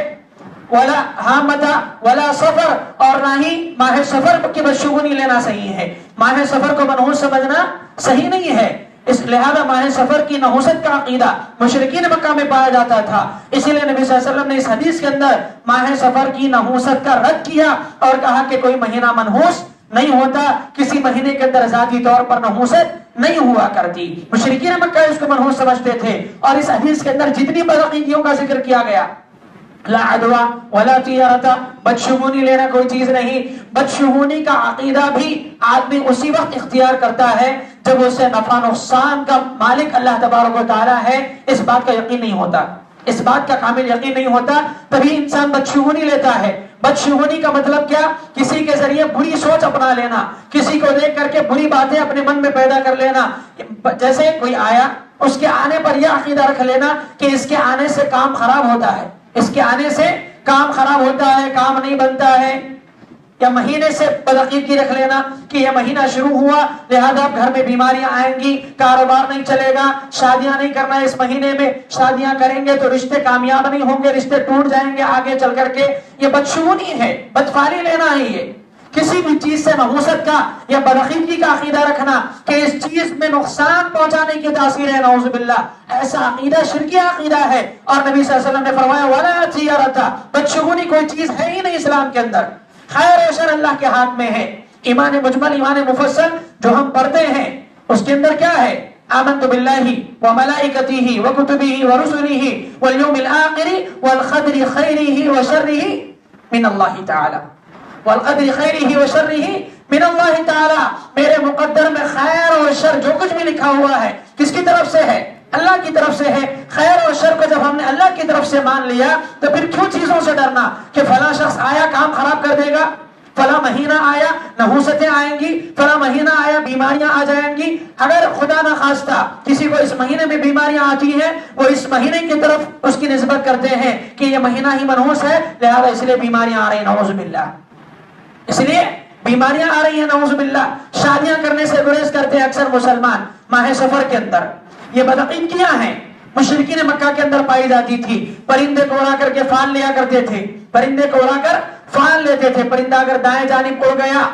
ولا حامۃ ولا سفر، اور نہ ہی ماہ سفر کی بدشگونی لینا صحیح ہے. ماہ سفر کو منحوس سمجھنا صحیح نہیں ہے. اس لہذا ماہ سفر کی نحوست کا عقیدہ مشرکین مکہ میں پایا جاتا تھا. اسی لیے نبی صلی اللہ علیہ وسلم نے اس حدیث کے اندر ماہ سفر کی نحوست کا رد کیا اور کہا کہ کوئی مہینہ منحوس نہیں ہوتا، کسی مہینے کے اندر ذاتی طور پر نحوست نہیں ہوا کرتی. مشرکین مکہ اس کو منحوس سمجھتے تھے. اور اس حدیث کے اندر جتنی بدعقیدگیوں کا ذکر کیا گیا، لا عدوا ولا طیرۃ، بدشگونی لینا کوئی چیز نہیں. بدشگونی کا عقیدہ بھی آدمی اسی وقت اختیار کرتا ہے جب اسے نفع نقصان کا مالک اللہ تبارک و تعالی ہے، اس بات کا یقین نہیں ہوتا، اس بات کا کامل یقین نہیں ہوتا، تبھی انسان بدشگونی لیتا ہے. بدشگونی کا مطلب کیا؟ کسی کے ذریعے بری سوچ اپنا لینا، کسی کو دیکھ کر کے بری باتیں اپنے من میں پیدا کر لینا. جیسے کوئی آیا، اس کے آنے پر یہ عقیدہ رکھ لینا کہ اس کے آنے سے کام خراب ہوتا ہے، اس کے آنے سے کام خراب ہوتا ہے، کام نہیں بنتا ہے. یا مہینے سے بدعقیدگی رکھ لینا کہ یہ مہینہ شروع ہوا لہذا گھر میں بیماریاں آئیں گی، کاروبار نہیں چلے گا، شادیاں نہیں کرنا اس مہینے میں، شادیاں کریں گے تو رشتے کامیاب نہیں ہوں گے، رشتے ٹوٹ جائیں گے آگے چل کر کے. یہ بدشگونی ہے، بدفعلی لینا ہے. یہ کسی بھی چیز سے نحوست کا یا بدعقیدگی کا عقیدہ رکھنا کہ اس چیز میں نقصان پہنچانے کی تاثیر ہے، نعوذ باللہ، ایسا عقیدہ شرکی عقیدہ ہے. اور نبی صلی اللہ علیہ وسلم نے فرمایا ولا طیرۃ، بدشگونی کوئی چیز ہے ہی نہیں اسلام کے اندر. خیر و شر اللہ کے ہاتھ میں ہے. ایمان مجمل، ایمان مفصل جو ہم پڑھتے ہیں اس کے اندر کیا ہے؟ آمنت باللہ وملائکتہ وکتبہ ورسلہ والیوم الآخر والقدر خیرہ وشرہ من اللہ تعالی، والقدر خیرہ وشرہ من اللہ تعالی، میرے مقدر میں خیر اور شر جو کچھ بھی لکھا ہوا ہے کس کی طرف سے ہے؟ اللہ کی طرف سے ہے۔ خیر اور شر کو جب ہم نے اللہ کی طرف سے مان لیا تو پھر کیوں چیزوں سے ڈرنا کہ فلاں شخص آیا کام خراب کر دے گا، فلاں مہینہ آیا نحوستیں آئیں گی، فلاں مہینہ آیا بیماریاں آ جائیں گی۔ اگر خدا نہ خواستہ کسی کو اس مہینے میں بیماریاں آتی ہیں، وہ اس مہینے کی طرف اس کی نسبت کرتے ہیں کہ یہ مہینہ ہی منحوس ہے، لہذا اس لیے بیماریاں آ رہی ہیں، نعوذ باللہ، اس لیے بیماریاں آ رہی ہیں، نعوذ باللہ۔ شادیاں کرنے سے گریز کرتے ہیں اکثر مسلمان ماہ سفر کے اندر۔ یہ بدعقیدگیاں ہیں، مشرکین مکہ کے اندر پائی جاتی تھی۔ پرندے کو اڑا کر کے فال لیا کرتے تھے، پرندے کو اڑا کر فال لیتے تھے۔ پرندہ اگر دائیں جانب اڑ گیا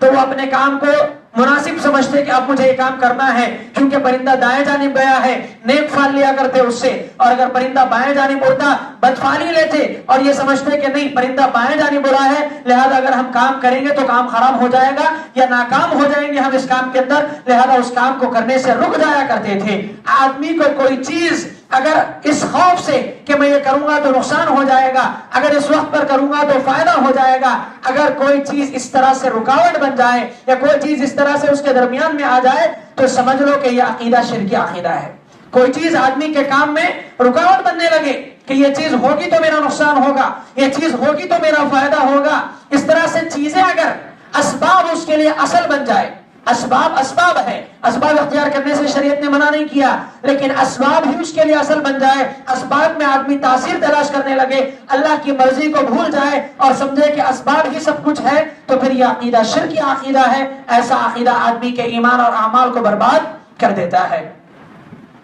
تو وہ اپنے کام کو مناسب سمجھتے کہ اب مجھے یہ کام کرنا ہے، کیونکہ پرندہ دائیں جانب گیا ہے، نیک فال لیا کرتے اس سے۔ اور اگر پرندہ بائیں جانب اڑتا بدفالی لیتے اور یہ سمجھتے کہ نہیں پرندہ بائیں جانب اڑا ہے، لہذا اگر ہم کام کریں گے تو کام خراب ہو جائے گا یا ناکام ہو جائیں گے ہم اس کام کے اندر، لہذا اس کام کو کرنے سے رک جایا کرتے تھے۔ آدمی کو کوئی چیز اگر اس خوف سے کہ میں یہ کروں گا تو نقصان ہو جائے گا، اگر اس وقت پر کروں گا تو فائدہ ہو جائے گا، اگر کوئی چیز اس طرح سے رکاوٹ بن جائے یا کوئی چیز اس طرح سے اس کے درمیان میں آ جائے تو سمجھ لو کہ یہ عقیدہ شرکی عقیدہ ہے۔ کوئی چیز آدمی کے کام میں رکاوٹ بننے لگے کہ یہ چیز ہوگی تو میرا نقصان ہوگا، یہ چیز ہوگی تو میرا فائدہ ہوگا، اس طرح سے چیزیں اگر اسباب اس کے لیے اصل بن جائے، اسباب ہے، اسباب اختیار کرنے سے شریعت نے منع نہیں کیا، لیکن اسباب ہی اس کے لیے اصل بن جائے، اسباب میں آدمی تاثیر تلاش کرنے لگے، اللہ کی مرضی کو بھول جائے اور سمجھے کہ اسباب ہی سب کچھ ہے، تو پھر یہ عقیدہ شرکی عقیدہ ہے۔ ایسا عقیدہ آدمی کے ایمان اور اعمال کو برباد کر دیتا ہے۔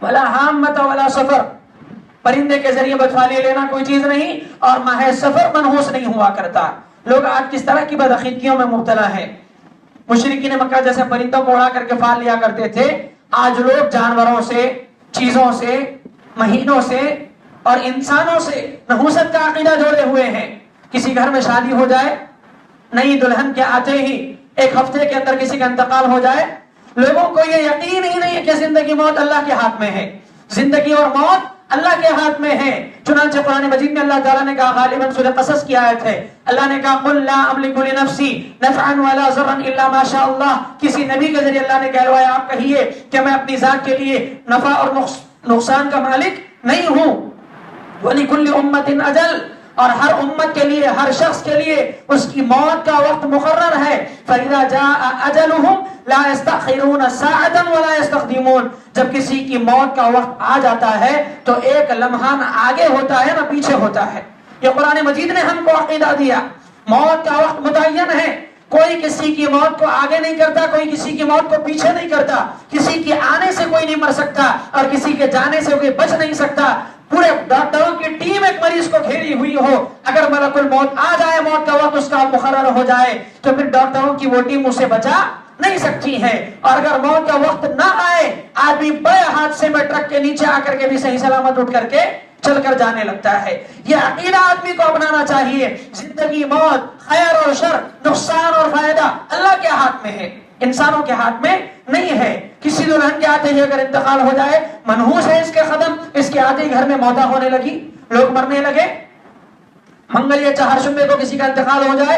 ولا حامۃ ولا سفر، پرندے کے ذریعے بدفالی لینا کوئی چیز نہیں، اور ماہ سفر منحوس نہیں ہوا کرتا۔ لوگ آج کس طرح کی بدعقیدگیوں میں مبتلا ہیں۔ مشرکین مکہ جیسے پرندوں کو اڑا کر کے فال لیا کرتے تھے، آج لوگ جانوروں سے، چیزوں سے، مہینوں سے اور انسانوں سے نحوست کا عقیدہ جوڑے ہوئے ہیں۔ کسی گھر میں شادی ہو جائے، نئی دلہن کے آتے ہی ایک ہفتے کے اندر کسی کا انتقال ہو جائے، لوگوں کو یہ یقین ہی نہیں ہے کہ زندگی موت اللہ کے ہاتھ میں ہے، زندگی اور موت اللہ کے ہاتھ میں ہے۔ چنانچہ قرآن مجید میں اللہ تعالیٰ نے کہا، غالباً سورہ قصص کی آیت ہے، اللہ نے کہا قل لا املک لنفسی نفعا ولا ضرا الا ما شاء اللہ، کسی نبی کے ذریعے اللہ نے کہلوایا آپ کہیے کہ میں اپنی ذات کے لیے نفع اور نقصان کا مالک نہیں ہوں۔ وَلِكُلِّ أُمَّةٍ أَجَلٌ، اور ہر امت کے لیے، ہر شخص کے لیے اس کی موت کا وقت مقرر ہے۔ فَإِذَا جَاءَ أَجَلُهُمْ لَا يَسْتَأْخِرُونَ سَاعَةً وَلَا يَسْتَقْدِمُونَ، جب کسی کی موت کا وقت آ جاتا ہے تو ایک لمحہ نہ آگے ہوتا ہے نہ پیچھے ہوتا ہے۔ یہ قرآن مجید نے ہم کو عقیدہ دیا، موت کا وقت متعین ہے، کوئی کسی کی موت کو آگے نہیں کرتا، کوئی کسی کی موت کو پیچھے نہیں کرتا، کسی کے آنے سے کوئی نہیں مر سکتا اور کسی کے جانے سے کوئی بچ نہیں سکتا۔ پورے ڈاکٹروں کی ٹیم ایک مریض کو گھیری ہوئی ہو، اگر ملک الموت آ جائے، موت کا وقت اس کا مقرر ہو جائے تو پھر ڈاکٹروں کی وہ ٹیم اسے بچا نہیں سکتی ہے۔ اور اگر موت کا وقت نہ آئے، آدمی بڑے حادثے میں ٹرک کے نیچے آ کر کے بھی صحیح سلامت اٹھ کر کے چل کر جانے لگتا ہے۔ یہ عقیدہ آدمی کو اپنانا چاہیے، زندگی موت، خیر اور شر، نقصان اور فائدہ اللہ کے ہاتھ میں ہے، انسانوں کے ہاتھ میں نہیں ہے۔ کسی دلہن کے آتے ہی اگر انتقال ہو جائے، منحوس ہے اس کے قدم، اس کے آتے ہی گھر میں موتا ہونے لگی، لوگ مرنے لگے۔ منگل یا چہارشنبے کو کسی کا انتقال ہو جائے،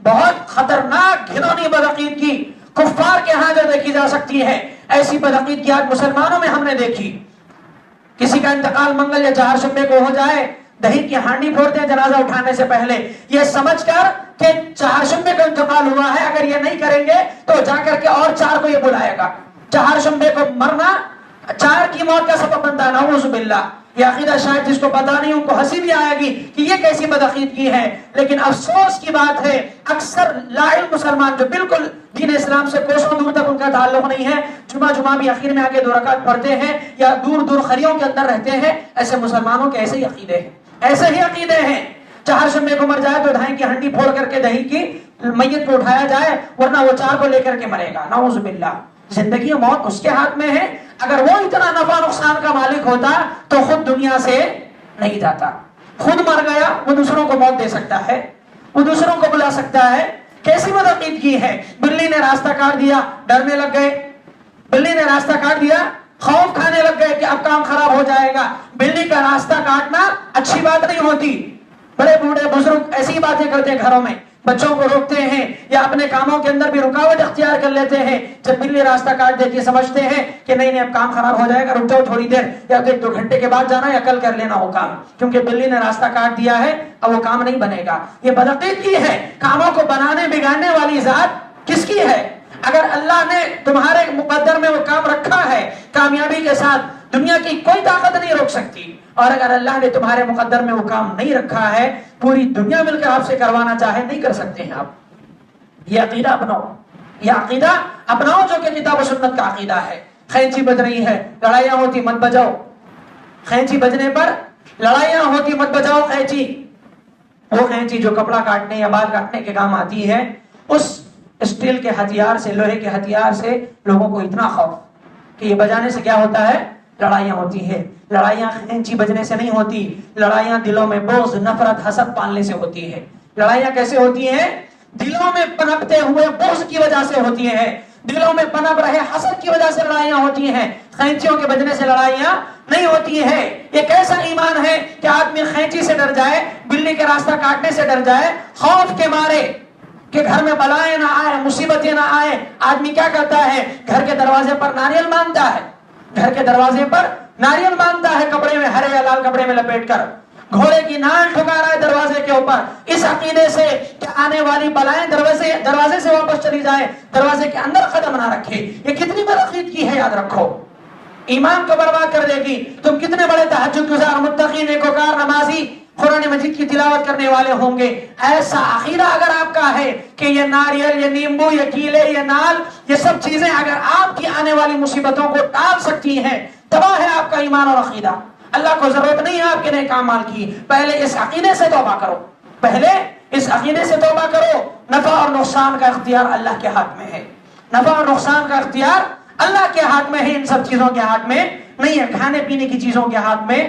بہت خطرناک گھنونی بدعقیدگی کفار کے ہاں جو دیکھی جا سکتی ہے، ایسی بدعقیدگی آج مسلمانوں میں ہم نے دیکھی۔ کسی کا انتقال منگل یا چہارشنبے کو ہو جائے، دہی کی ہانڈی پھوڑتے ہیں جنازہ اٹھانے سے پہلے، یہ سمجھ کر کہ چہارشنبے کو انتقال ہوا ہے، اگر یہ نہیں کریں گے تو جا کر کے اور 4 کو یہ بلائے گا۔ چہارشنبے کو مرنا 4 کی موت کا سبب بنتا ہے، نعوذ باللہ۔ یہ عقیدہ شاید جس کو پتا نہیں ان کو ہنسی بھی آئے گی کہ یہ کیسی بدعقیدگی ہے، لیکن افسوس کی بات ہے اکثر لاعلم مسلمان جو بالکل دین اسلام سے کوسوں دور تک ان کا تعلق نہیں ہے، جمعہ بھی آخر میں آ کے 2 رکعت پڑھتے ہیں یا دور دور خریوں کے اندر رہتے ہیں، ایسے مسلمانوں کے ایسے ہی عقیدے ہیں، ایسے ہی عقیدے ہیں۔ چہارشنبے کو مر جائے تو دہی کی ہنڈی پھوڑ کر کے دہی کی میت کو اٹھایا جائے، ورنہ وہ 4 کو لے کر کے مرے گا، نعوذ باللہ۔ زندگی و موت اس کے ہاتھ میں ہے، اگر وہ اتنا نفع نقصان کا مالک ہوتا تو خود دنیا سے نہیں جاتا، خود مر گیا، وہ دوسروں کو موت دے سکتا ہے، وہ دوسروں کو بلا سکتا ہے۔ کیسی بدعقیدگی ہے؟ بلی نے راستہ کاٹ دیا، ڈرنے لگ گئے، بلی نے راستہ کاٹ دیا، خوف کھانے لگ گئے کہ اب کام خراب ہو جائے گا. بلی کا راستہ کاٹنا اچھی بات نہیں ہوتی. بڑے بوڑھے بزرگ ایسی باتیں کرتے ہیں گھروں میں, بچوں کو روکتے ہیں یا اپنے کاموں کے اندر بھی رکاوٹ اختیار کر لیتے ہیں. جب بلی راستہ کاٹ دیتی ہے سمجھتے ہیں کہ نہیں اب کام خراب ہو جائے گا, رک جاؤ تھوڑی دیر, یا تو 1-2 گھنٹے کے بعد جانا یا کل کر لینا وہ کام, کیونکہ بلی نے راستہ کاٹ دیا ہے اب وہ کام نہیں بنے گا. یہ بدعقیدگی ہے. کاموں کو بنانے بگاڑنے والی ذات کس کی ہے؟ اگر اللہ نے تمہارے مقدر میں وہ کام رکھا ہے کامیابی کے ساتھ, دنیا کی کوئی طاقت نہیں روک سکتی. اور اگر اللہ نے تمہارے مقدر میں وہ کام نہیں رکھا ہے, پوری دنیا مل کر آپ سے کروانا چاہے نہیں کر سکتے ہیں آپ. یہ عقیدہ اپناؤ, یہ عقیدہ اپناؤ جو کہ کتاب و سنت کا عقیدہ ہے. خینچی بج رہی ہے, لڑائیاں ہوتی مت بجاؤ. خینچی بجنے پر لڑائیاں ہوتی مت بجاؤ خینچی. وہ خینچی جو کپڑا کاٹنے یا بال کاٹنے کے کام آتی ہے, اس اسٹیل کے ہتھیار سے, لوہے کے ہتھیار سے لوگوں کو اتنا خوف کہ یہ بجانے سے کیا ہوتا ہے, لڑائیاں ہوتی ہے. لڑائیاں خینچی بجنے سے نہیں ہوتی, لڑائیاں دلوں میں بغض, نفرت, حسد پالنے سے ہوتی ہے. لڑائیاں کیسے ہوتی ہیں؟ دلوں میں پنپتے ہوئے بغض کی وجہ سے ہوتی ہیں, دلوں میں پنپ رہے حسد کی وجہ سے لڑائیاں ہوتی ہیں. خینچیوں کے بجنے سے لڑائیاں نہیں ہوتی ہیں. یہ کیسا ایمان ہے کہ آدمی خینچی سے ڈر جائے, بلی کے راستہ کاٹنے سے ڈر جائے, خوف کے مارے کہ گھر میں بلائیں نہ آئے, مصیبتیں نہ آئے. آدمی کیا کرتا ہے, گھر کے دروازے پر ناریل باندھتا ہے, گھر کے دروازے پر ناریل باندھتا ہے, کپڑے میں, ہرے یا لال کپڑے میں لپیٹ کر گھوڑے کی نال ٹھکا رہا ہے دروازے کے اوپر, اس عقیدے سے کہ آنے والی بلائیں دروازے سے واپس چلی جائے, دروازے کے اندر قدم نہ رکھے. یہ کتنی بدعقیدگی کی ہے, یاد رکھو, ایمان کو برباد کر دے گی. تم کتنے بڑے تہجد گزار, متقی, نیکوکار, نمازی, قرآن مجید کی تلاوت کرنے والے ہوں گے, ایسا عقیدہ اگر آپ کا ہے کہ یہ ناریل, یہ نیمبو, یہ کیلے, یہ نال, یہ سب چیزیں اگر آپ کی آنے والی مصیبتوں کو ٹال سکتی ہیں, تباہ ہے آپ کا ایمان اور عقیدہ. اللہ کو ضرورت نہیں ہے آپ کے نیک اعمال کی. پہلے اس عقیدے سے توبہ کرو, پہلے اس عقیدے سے توبہ کرو. نفع اور نقصان کا اختیار اللہ کے ہاتھ میں ہے, نفع اور نقصان کا اختیار اللہ کے ہاتھ میں ہے, ان سب چیزوں کے ہاتھ میں نہیں ہے. کھانے پینے کی چیزوں کے ہاتھ میں,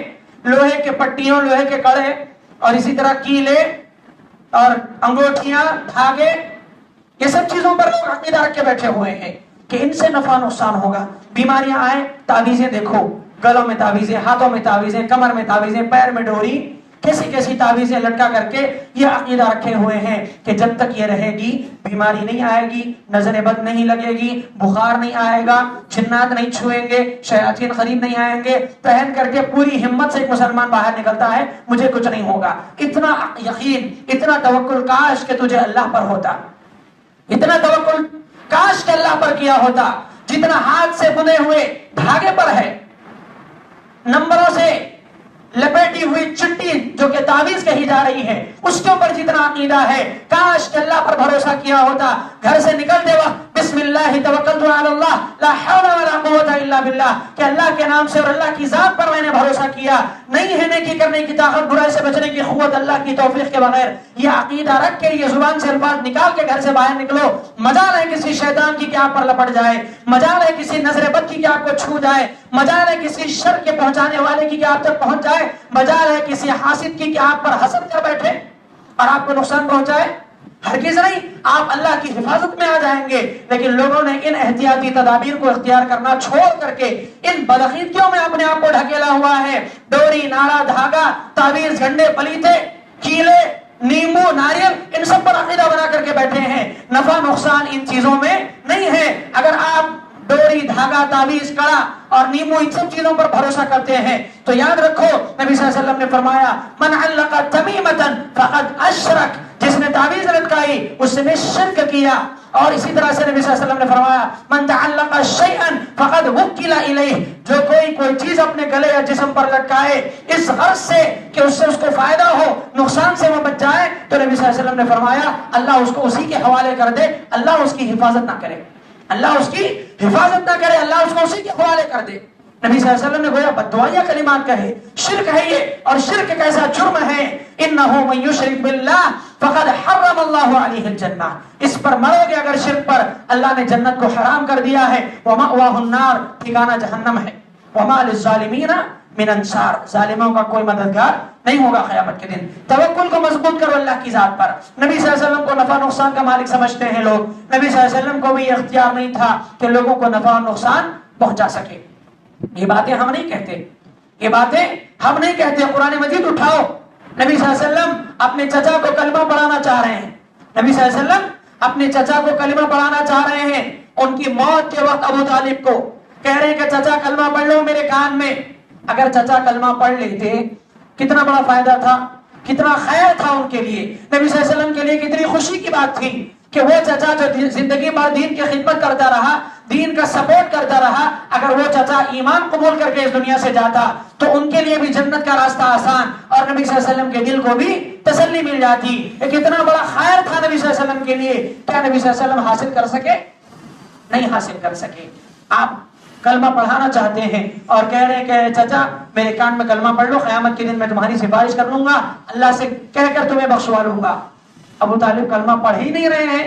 لوہے کے پٹیوں, لوہے کے کڑے, اور اسی طرح کیلے اور انگوٹھیاں, دھاگے, یہ سب چیزوں پر لوگ عقیدہ رکھ کے بیٹھے ہوئے ہیں کہ ان سے نفع نقصان ہوگا. بیماریاں آئے, تعویذیں دیکھو, گلوں میں تعویذیں, ہاتھوں میں تعویذیں, کمر میں تعویذیں, پیر میں ڈوری, کیسی کیسی تعویذیں لٹکا کر کے یہ عقیدہ رکھے ہوئے ہیں کہ جب تک یہ رہے گی بیماری نہیں آئے گی, نظر بد نہیں لگے گی, بخار نہیں آئے گا, جنات نہیں چھوئیں گے, شیاطین قریب نہیں آئیں گے. پہن کر کے پوری ہمت سے ایک مسلمان باہر نکلتا ہے, مجھے کچھ نہیں ہوگا. اتنا یقین, اتنا توکل کاش کہ تجھے اللہ پر ہوتا, اتنا توکل کاش کہ اللہ پر کیا ہوتا جتنا ہاتھ سے بنے ہوئے دھاگے پر ہے, نمبروں سے لپیٹی ہوئی چٹی جو کہ تعویذ کہی جا رہی ہے, اس کے اوپر جتنا عقیدہ ہے. کاش کہ اللہ پر بھروسہ کیا ہوتا. گھر سے نکلتے وقت بسم اللہ توکلت علی اللہ لا حول ولا قوت الا باللہ, کہ اللہ کے نام سے اور اللہ کی ذات پر میں نے بھروسہ کیا, نہیں ہے نیکی کرنے کی طاقت, برائی سے بچنے کی قوت اللہ کی توفیق کے بغیر. یہ عقیدہ رکھ کے یہ زبان سے الفاظ نکال کے گھر سے باہر نکلو. مجال ہے کسی شیطان کی کہ آپ پر لپٹ جائے, مجال ہے کسی نظر بد کی کہ آپ کو چھو جائے, مجال ہے کسی شر کے پہنچانے والے کی کہ آپ تک پہنچ جائے, مجال ہے کسی حاسد کی کہ آپ پر حسد کر بیٹھے اور آپ کو نقصان پہنچائے. ہرگز نہیں, آپ اللہ کی حفاظت میں آ جائیں گے. لیکن لوگوں نے ان احتیاطی تدابیر کو اختیار کرنا چھوڑ کر کے ان بدعقیدگیوں میں اپنے آپ کو ڈھکیلا ہوا ہے. ڈوری, نارا, دھاگا, تعویذ, گھنٹے, پلیتے, کیلے, نیمبو, ناریل, ان سب پر عقیدہ بنا کر کے بیٹھے ہیں. نفع نقصان ان چیزوں میں نہیں ہے. اگر آپ ڈوری, دھاگا, تعویذ, کڑا اور نیمبو ان سب چیزوں پر بھروسہ کرتے ہیں تو یاد رکھو نبی صلی اللہ علیہ وسلم نے فرمایا من علق تمیمۃ فقد اشرک, جس نے تعویذ لٹکائی اس نے شرک کیا. اور اسی طرح سے نبی صلی اللہ علیہ وسلم نے فرمایا من تعلق شیئا فقد وکل الیہ, جو کوئی چیز اپنے گلے یا جسم پر لٹکائے اس غرض سے کہ اس سے اس کو فائدہ ہو, نقصان سے وہ بچ جائے, تو نبی صلی اللہ علیہ وسلم نے فرمایا اللہ اس کو اسی کے حوالے کر دے, اللہ اس کی حفاظت نہ کرے, اللہ اس کی حفاظت نہ کرے, اللہ اس کو اسی کے حوالے کر دے. نبی صلی اللہ علیہ وسلم نے گویا بددعائیہ کلمات کہے. شرک ہے یہ, اور شرک کیسا جرم ہے, انہ من یشرک باللہ فقد حرم اللہ علیہ الجنہ, اس پر مرو گے اگر شرک پر, اللہ نے جنت کو حرام کر دیا ہے. ومأواہ النار, ٹھکانہ جہنم ہے. وما للظالمین من انصار, ظالموں کا کوئی مددگار نہیں ہوگا قیامت کے دن. توکل کو مضبوط کرو اللہ کی ذات پر. نبی صلی اللہ علیہ وسلم کو نفع نقصان کا مالک سمجھتے ہیں لوگ. نبی صلی اللہ علیہ وسلم کو بھی اختیار نہیں تھا کہ لوگوں کو نفع اور نقصان پہنچا سکے. یہ باتیں ہم نہیں کہتے، یہ باتیں ہم نہیں کہتے. قرآن مجید اٹھاؤ. نبی صلی اللہ علیہ وسلم اپنے چچا کو کلمہ پڑھانا چاہ رہے ہیں. نبی صلی اللہ علیہ وسلم اپنے چچا کو کلمہ پڑھانا چاہ رہے ہیں. ان کی موت کے وقت ابو طالب کو کہہ رہے ہیں کہ چچا کلمہ پڑھ لو میرے کان میں. اگر چچا کلمہ پڑھ لیتے کتنا بڑا فائدہ تھا، کتنا خیر تھا ان کے لیے. نبی صلی اللہ علیہ وسلم کے لیے کتنی خوشی کی بات تھی کہ وہ چچا جو زندگی بھر دین کی خدمت کرتا رہا، دین کا سپورٹ کرتا رہا، اگر وہ چچا ایمان قبول کر کے اس دنیا سے جاتا تو ان کے لیے بھی جنت کا راستہ آسان اور نبی صلی اللہ علیہ وسلم کے دل کو بھی تسلی مل جاتی. یہ کتنا بڑا خیر تھا نبی صلی اللہ علیہ وسلم کے لیے. کیا نبی صلی اللہ علیہ وسلم حاصل کر سکے؟ نہیں حاصل کر سکے. آپ کلمہ پڑھانا چاہتے ہیں اور کہہ رہے ہیں کہ چچا میرے کان میں کلمہ پڑھ لو، قیامت کے دن میں تمہاری سفارش کر لوں گا، اللہ سے کہہ کر تمہیں بخشوا لوں گا. ابو طالب کلمہ پڑھ ہی نہیں رہے ہیں.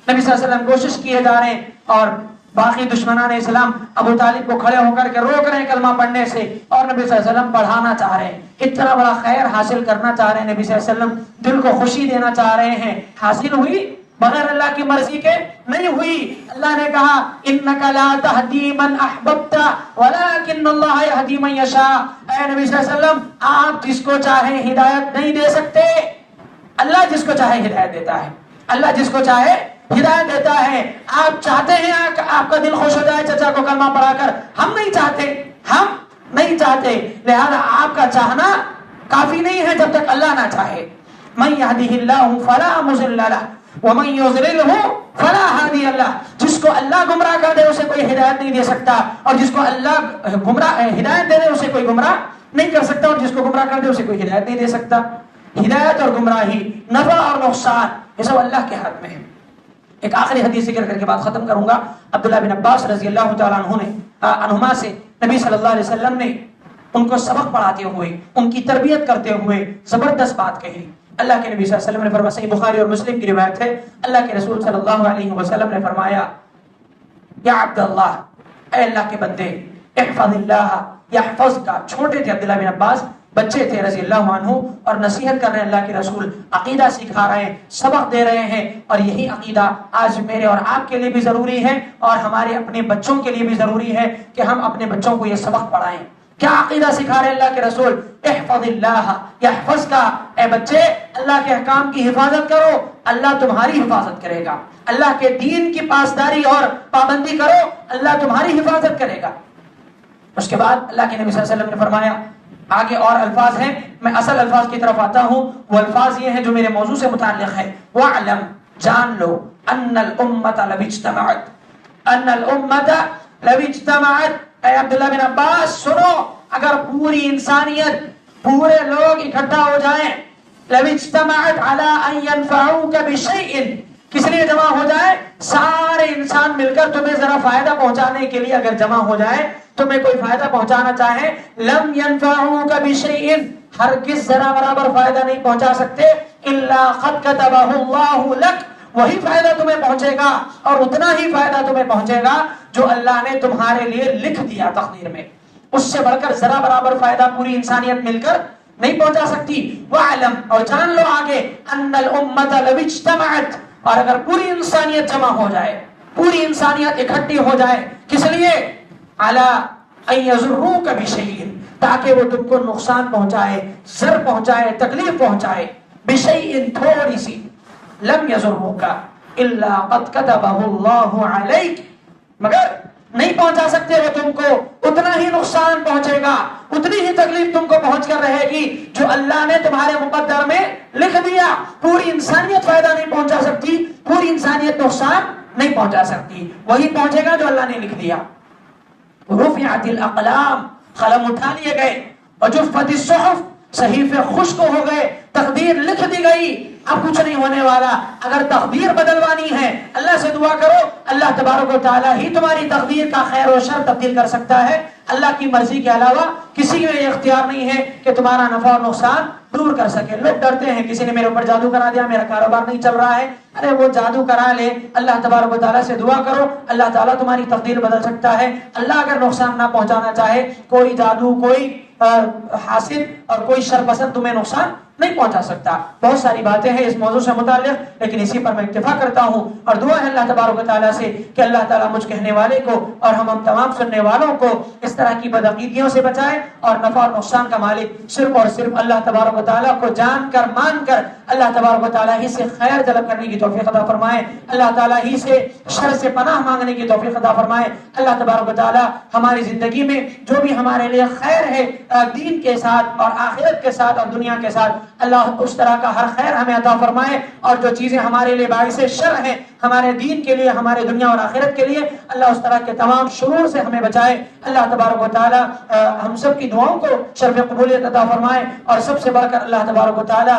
نبی صلی اللہ علیہ وسلم کوشش کیے جا رہے ہیں اور باقی دشمنان اسلام ابو طالب کو کھڑے ہو کر کے روک رہے ہیں کلمہ پڑھنے سے، اور نبی صلی اللہ علیہ وسلم پڑھانا چاہ رہے ہیں. اتنا بڑا خیر حاصل کرنا چاہ رہے ہیں نبی صلی اللہ علیہ وسلم، دل کو خوشی دینا چاہ رہے ہیں. حاصل ہوئی بغیر اللہ کی مرضی کے نہیں ہوئی. اللہ نے کہا انک لا تہدی من احببت ولکن اللہ یہدی من یشاء. اے نبی صلی اللہ علیہ وسلم آپ جس کو چاہے ہدایت نہیں دے سکتے، اللہ جس کو چاہے ہدایت دیتا ہے. اللہ جس کو چاہے ہدایت دیتا ہے. آپ چاہتے ہیں آپ کا دل خوش ہو جائے چچا کو کلمہ پڑھا کر، ہم نہیں چاہتے، ہم نہیں چاہتے. لہذا آپ کا چاہنا کافی نہیں ہے جب تک اللہ نہ چاہے. من یہدہ اللہ فلا مضل لہ ومن یضللہ فلا ہادی لہ. جس کو اللہ گمراہ کر دے اسے کوئی ہدایت نہیں دے سکتا، اور جس کو اللہ گمراہ ہدایت دے دے اسے کوئی گمراہ نہیں کر سکتا، اور جس کو گمراہ کر دے اسے کوئی ہدایت نہیں دے سکتا. ہدایت اور گمراہی، نفع اور نقصان، یہ سب اللہ کے ہاتھ میں ہے. ایک آخری حدیث ذکر کر کے بات ختم کروں گا. عبداللہ بن عباس رضی اللہ تعالیٰ عنہما سے نبی صلی اللہ علیہ وسلم نے ان کو سبق پڑھاتے ہوئے، ان کی تربیت کرتے ہوئے زبردست بات کہی. اللہ کے نبی صلی اللہ علیہ وسلم نے فرمایا، صحیح بخاری اور مسلم کی روایت ہے، اللہ کے رسول صلی اللہ علیہ وسلم نے فرمایا، یا عبداللہ، اے اللہ کے بندے، احفظ اللہ یحفظ کا. چھوٹے تھے عبداللہ بن عباس، بچے تھے رضی اللہ عنہ، اور نصیحت کر رہے ہیں اللہ کے رسول، عقیدہ سکھا رہے ہیں، سبق دے رہے ہیں. اور یہی عقیدہ آج میرے اور آپ کے لیے بھی ضروری ہے، اور ہمارے اپنے بچوں کے لیے بھی ضروری ہے کہ ہم اپنے بچوں کو یہ سبق پڑھائیں. کیا عقیدہ سکھا رہے ہیں اللہ کے رسول؟ احفظ اللہ یحفظ کا. اے بچے اللہ کے احکام کی حفاظت کرو، اللہ تمہاری حفاظت کرے گا. اللہ کے دین کی پاسداری اور پابندی کرو، اللہ تمہاری حفاظت کرے گا. اس کے بعد اللہ کے نبی صلی اللہ علیہ وسلم نے فرمایا، آگے اور الفاظ ہیں، میں اصل الفاظ کی طرف آتا ہوں. وہ الفاظ یہ ہیں جو میرے موضوع سے متعلق ہے. وَعْلَمْ، جان لو، ان الامت لو اجتمعت، ان الامت لو اجتمعت. اے عبداللہ بن عباس سنو، اگر پوری انسانیت، پورے لوگ اکٹھا ہو جائیں، لو اجتمعت علی ان ينفعوک بشیء، کس لیے جمع ہو جائے؟ سارے انسان مل کر تمہیں ذرا فائدہ پہنچانے کے لیے اگر جمع ہو جائے، تمہیں کوئی فائدہ پہنچانا چاہے، لم ينفعوک بشیء، ہرگز ذرا برابر فائدہ نہیں پہنچا سکتے، الا قد كتبہ اللہ لک، وہی فائدہ تمہیں پہنچے گا اور اتنا ہی فائدہ تمہیں پہنچے گا جو اللہ نے تمہارے لیے لکھ دیا تقدیر میں. اس سے بڑھ کر ذرا برابر فائدہ پوری انسانیت مل کر نہیں پہنچا سکتی. وَعْلَمْ، اور جان لو آگے، أَنَّ الْأُمَّةَ لَوِ اجْتَمَعَتْ، اور اگر پوری انسانیت جمع ہو جائے، پوری انسانیت اکٹھی ہو جائے، کس لیے؟ عَلَىٰ أَن يَضُرُّوكَ بِشَيْءٍ، تاکہ وہ تم کو نقصان پہنچائے، ضر پہنچائے، تکلیف پہنچائے، بِشَيْءٍ، تھوڑی سی، لم يضروك الا قد كتبه الله عليك، مگر نہیں پہنچا سکتے وہ تم کو، اتنا ہی نقصان پہنچے گا، اتنی ہی تکلیف تم کو پہنچ کر رہے گی جو اللہ نے تمہارے مقدر میں لکھ دیا. پوری انسانیت فائدہ نہیں پہنچا سکتی، پوری انسانیت نقصان نہیں پہنچا سکتی، وہی پہنچے گا جو اللہ نے لکھ دیا. رفعت الاقلام، قلم اٹھا لیے گئے، وجفت الصحف، صحیفے خشک ہو گئے، تقدیر لکھ دی گئی، اب کچھ نہیں ہونے والا. اگر تقدیر بدلوانی ہے اللہ سے دعا کرو، اللہ تبارک و تعالیٰ ہی تمہاری تقدیر کا خیر و شر تبدیل کر سکتا ہے. اللہ کی مرضی کے علاوہ کسی میں یہ اختیار نہیں ہے کہ تمہارا نفع اور نقصان دور کر سکے. لوگ ڈرتے ہیں، کسی نے میرے اوپر جادو کرا دیا، میرا کاروبار نہیں چل رہا ہے. ارے وہ جادو کرا لے، اللہ تبارک و تعالیٰ سے دعا کرو، اللہ تعالیٰ تمہاری تقدیر بدل سکتا ہے. اللہ اگر نقصان نہ پہنچانا چاہے، کوئی جادو، کوئی حاسد اور کوئی شر پسند تمہیں نقصان نہیں پہنچا سکتا. بہت ساری باتیں ہیں اس موضوع سے متعلق لیکن اسی پر میں اکتفا کرتا ہوں اور دعا ہے اللہ تبارک و تعالیٰ سے کہ اللہ تعالیٰ مجھ کہنے والے کو اور ہم تمام سننے والوں کو اس طرح کی بدعقیدیوں سے بچائے اور نفع اور نقصان کا مالک صرف اور صرف اللہ تبارک و تعالیٰ کو جان کر مان کر اللہ تبارک و تعالیٰ ہی سے خیر طلب کرنے کی توفیق عطا فرمائے. اللہ تعالیٰ ہی سے شر سے پناہ مانگنے کی توفیق عطا فرمائے. اللہ تبارک و تعالیٰ ہماری زندگی میں جو بھی ہمارے لیے خیر ہے دین کے ساتھ اور آخرت کے ساتھ اور دنیا کے ساتھ اللہ اس طرح کا ہر خیر ہمیں عطا فرمائے اور جو چیزیں ہمارے لیے باعث شر ہیں ہمارے دین کے لیے ہمارے دنیا اور آخرت کے لیے اللہ اس طرح کے تمام شرور سے ہمیں بچائے. اللہ تبارک و تعالیٰ ہم سب کی دعاؤں کو شرف قبولیت عطا فرمائے اور سب سے بڑھ کر اللہ تبارک و تعالیٰ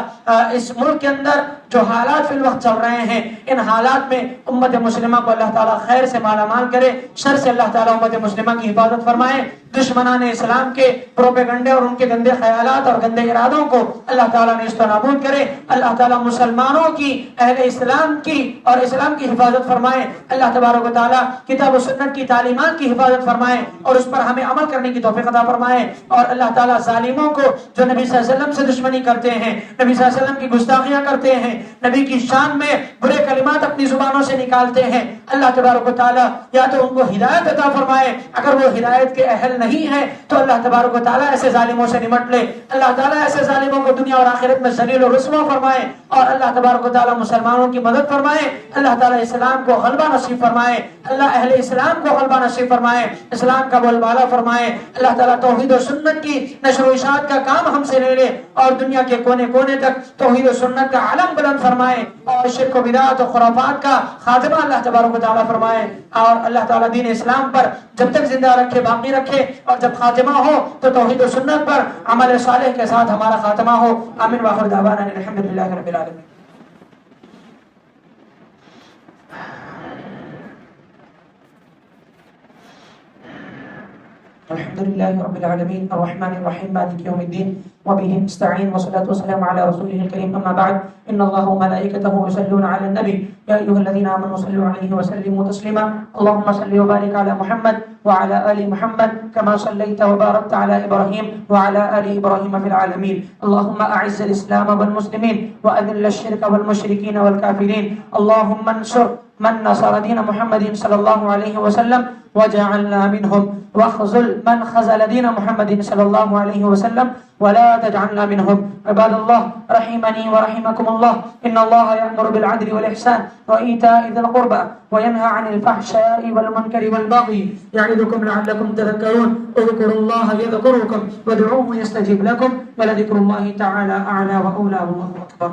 اس ملک کے اندر جو حالات فی الوقت چل رہے ہیں ان حالات میں امت مسلمہ کو اللہ تعالیٰ خیر سے مالا مال کرے, شر سے اللہ تعالیٰ امت مسلمہ کی حفاظت فرمائے. دشمنان اسلام کے پروپیگنڈے اور ان کے گندے خیالات اور گندے ارادوں کو اللہ تعالیٰ نے نابود کرے. اللہ تعالیٰ مسلمانوں کی اہل اسلام کی اور اسلام کی حفاظت فرمائے. اللہ تبارک و تعالیٰ کتاب و سنت کی تعلیمات کی حفاظت فرمائے اور اس پر ہمیں عمل کرنے کی توفیق عطا فرمائے. اور اللہ تعالیٰ ظالموں کو جو نبی صلی اللہ علیہ وسلم سے دشمنی کرتے ہیں, نبی صلی اللہ علیہ وسلم کی گستاخیاں کرتے ہیں, نبی کی شان میں برے کلمات اپنی زبانوں سے نکالتے ہیں, اللہ تبارک و تعالیٰ یا تو ان کو ہدایت عطا فرمائے, اگر وہ ہدایت کے اہل نہیں ہے تو اللہ تبارک و تعالیٰ ایسے ظالموں سے نمٹ لے. اللہ تعالیٰ ایسے ظالموں کو دنیا اور آخرت میں ذلیل و رسوا فرمائے اور اللہ تبارک و تعالیٰ مسلمانوں کی مدد فرمائے. اللہ تعالیٰ اسلام کو غلبہ نصیب فرمائے, اللہ اہل اسلام کو غلبہ نصیب فرمائے, اسلام کا بول بالا فرمائے. اللہ تعالیٰ توحید و سنت کی نشر و اشاعت کا کام ہم سے لے لے اور دنیا کے کونے کونے تک توحید و سنت کا علم بلند فرمائے اور شرک و بدعت و خرافات کا خاتمہ اللہ تبارک و تعالیٰ فرمائے. اور اللہ تعالیٰ دین اسلام پر جب تک زندہ رکھے باقی رکھے اور جب خاتمہ ہو تو توحید و سنت پر عمل صالح کے ساتھ ہمارا خاتمہ ہو. آمین وآخر دعوانا الحمدللہ رب العالمین. الحمد لله رب العالمين الرحمن الرحيم مالك يوم الدين وبه نستعين والصلاة والسلام على رسوله الكريم. أما بعد إن الله وملائكته يصلون على النبي يا أيها الذين آمنوا صلوا عليه وسلموا تسليما. اللهم صل وبارك على محمد وعلى آل محمد كما صليت وباركت على إبراهيم وعلى آل إبراهيم في العالمين. اللهم أعز الإسلام والمسلمين وأذل الشرك والمشركين والكافرين. اللهم انصر من نصر دين محمد صلى الله عليه وسلم وجعلنا منهم واخذل من خذل دين محمد صلى الله عليه وسلم ولا تجعلنا منهم. عباد الله رحمني ورحمكم الله إن الله يأمر بالعدل والإحسان وإيتاء ذي القربى وينهى عن الفحشاء والمنكر والبغي يعظكم لعلكم تذكرون. اذكروا الله يذكركم وادعوه يستجيب لكم ولذكر الله تعالى أعلى وأولى والله أكبر.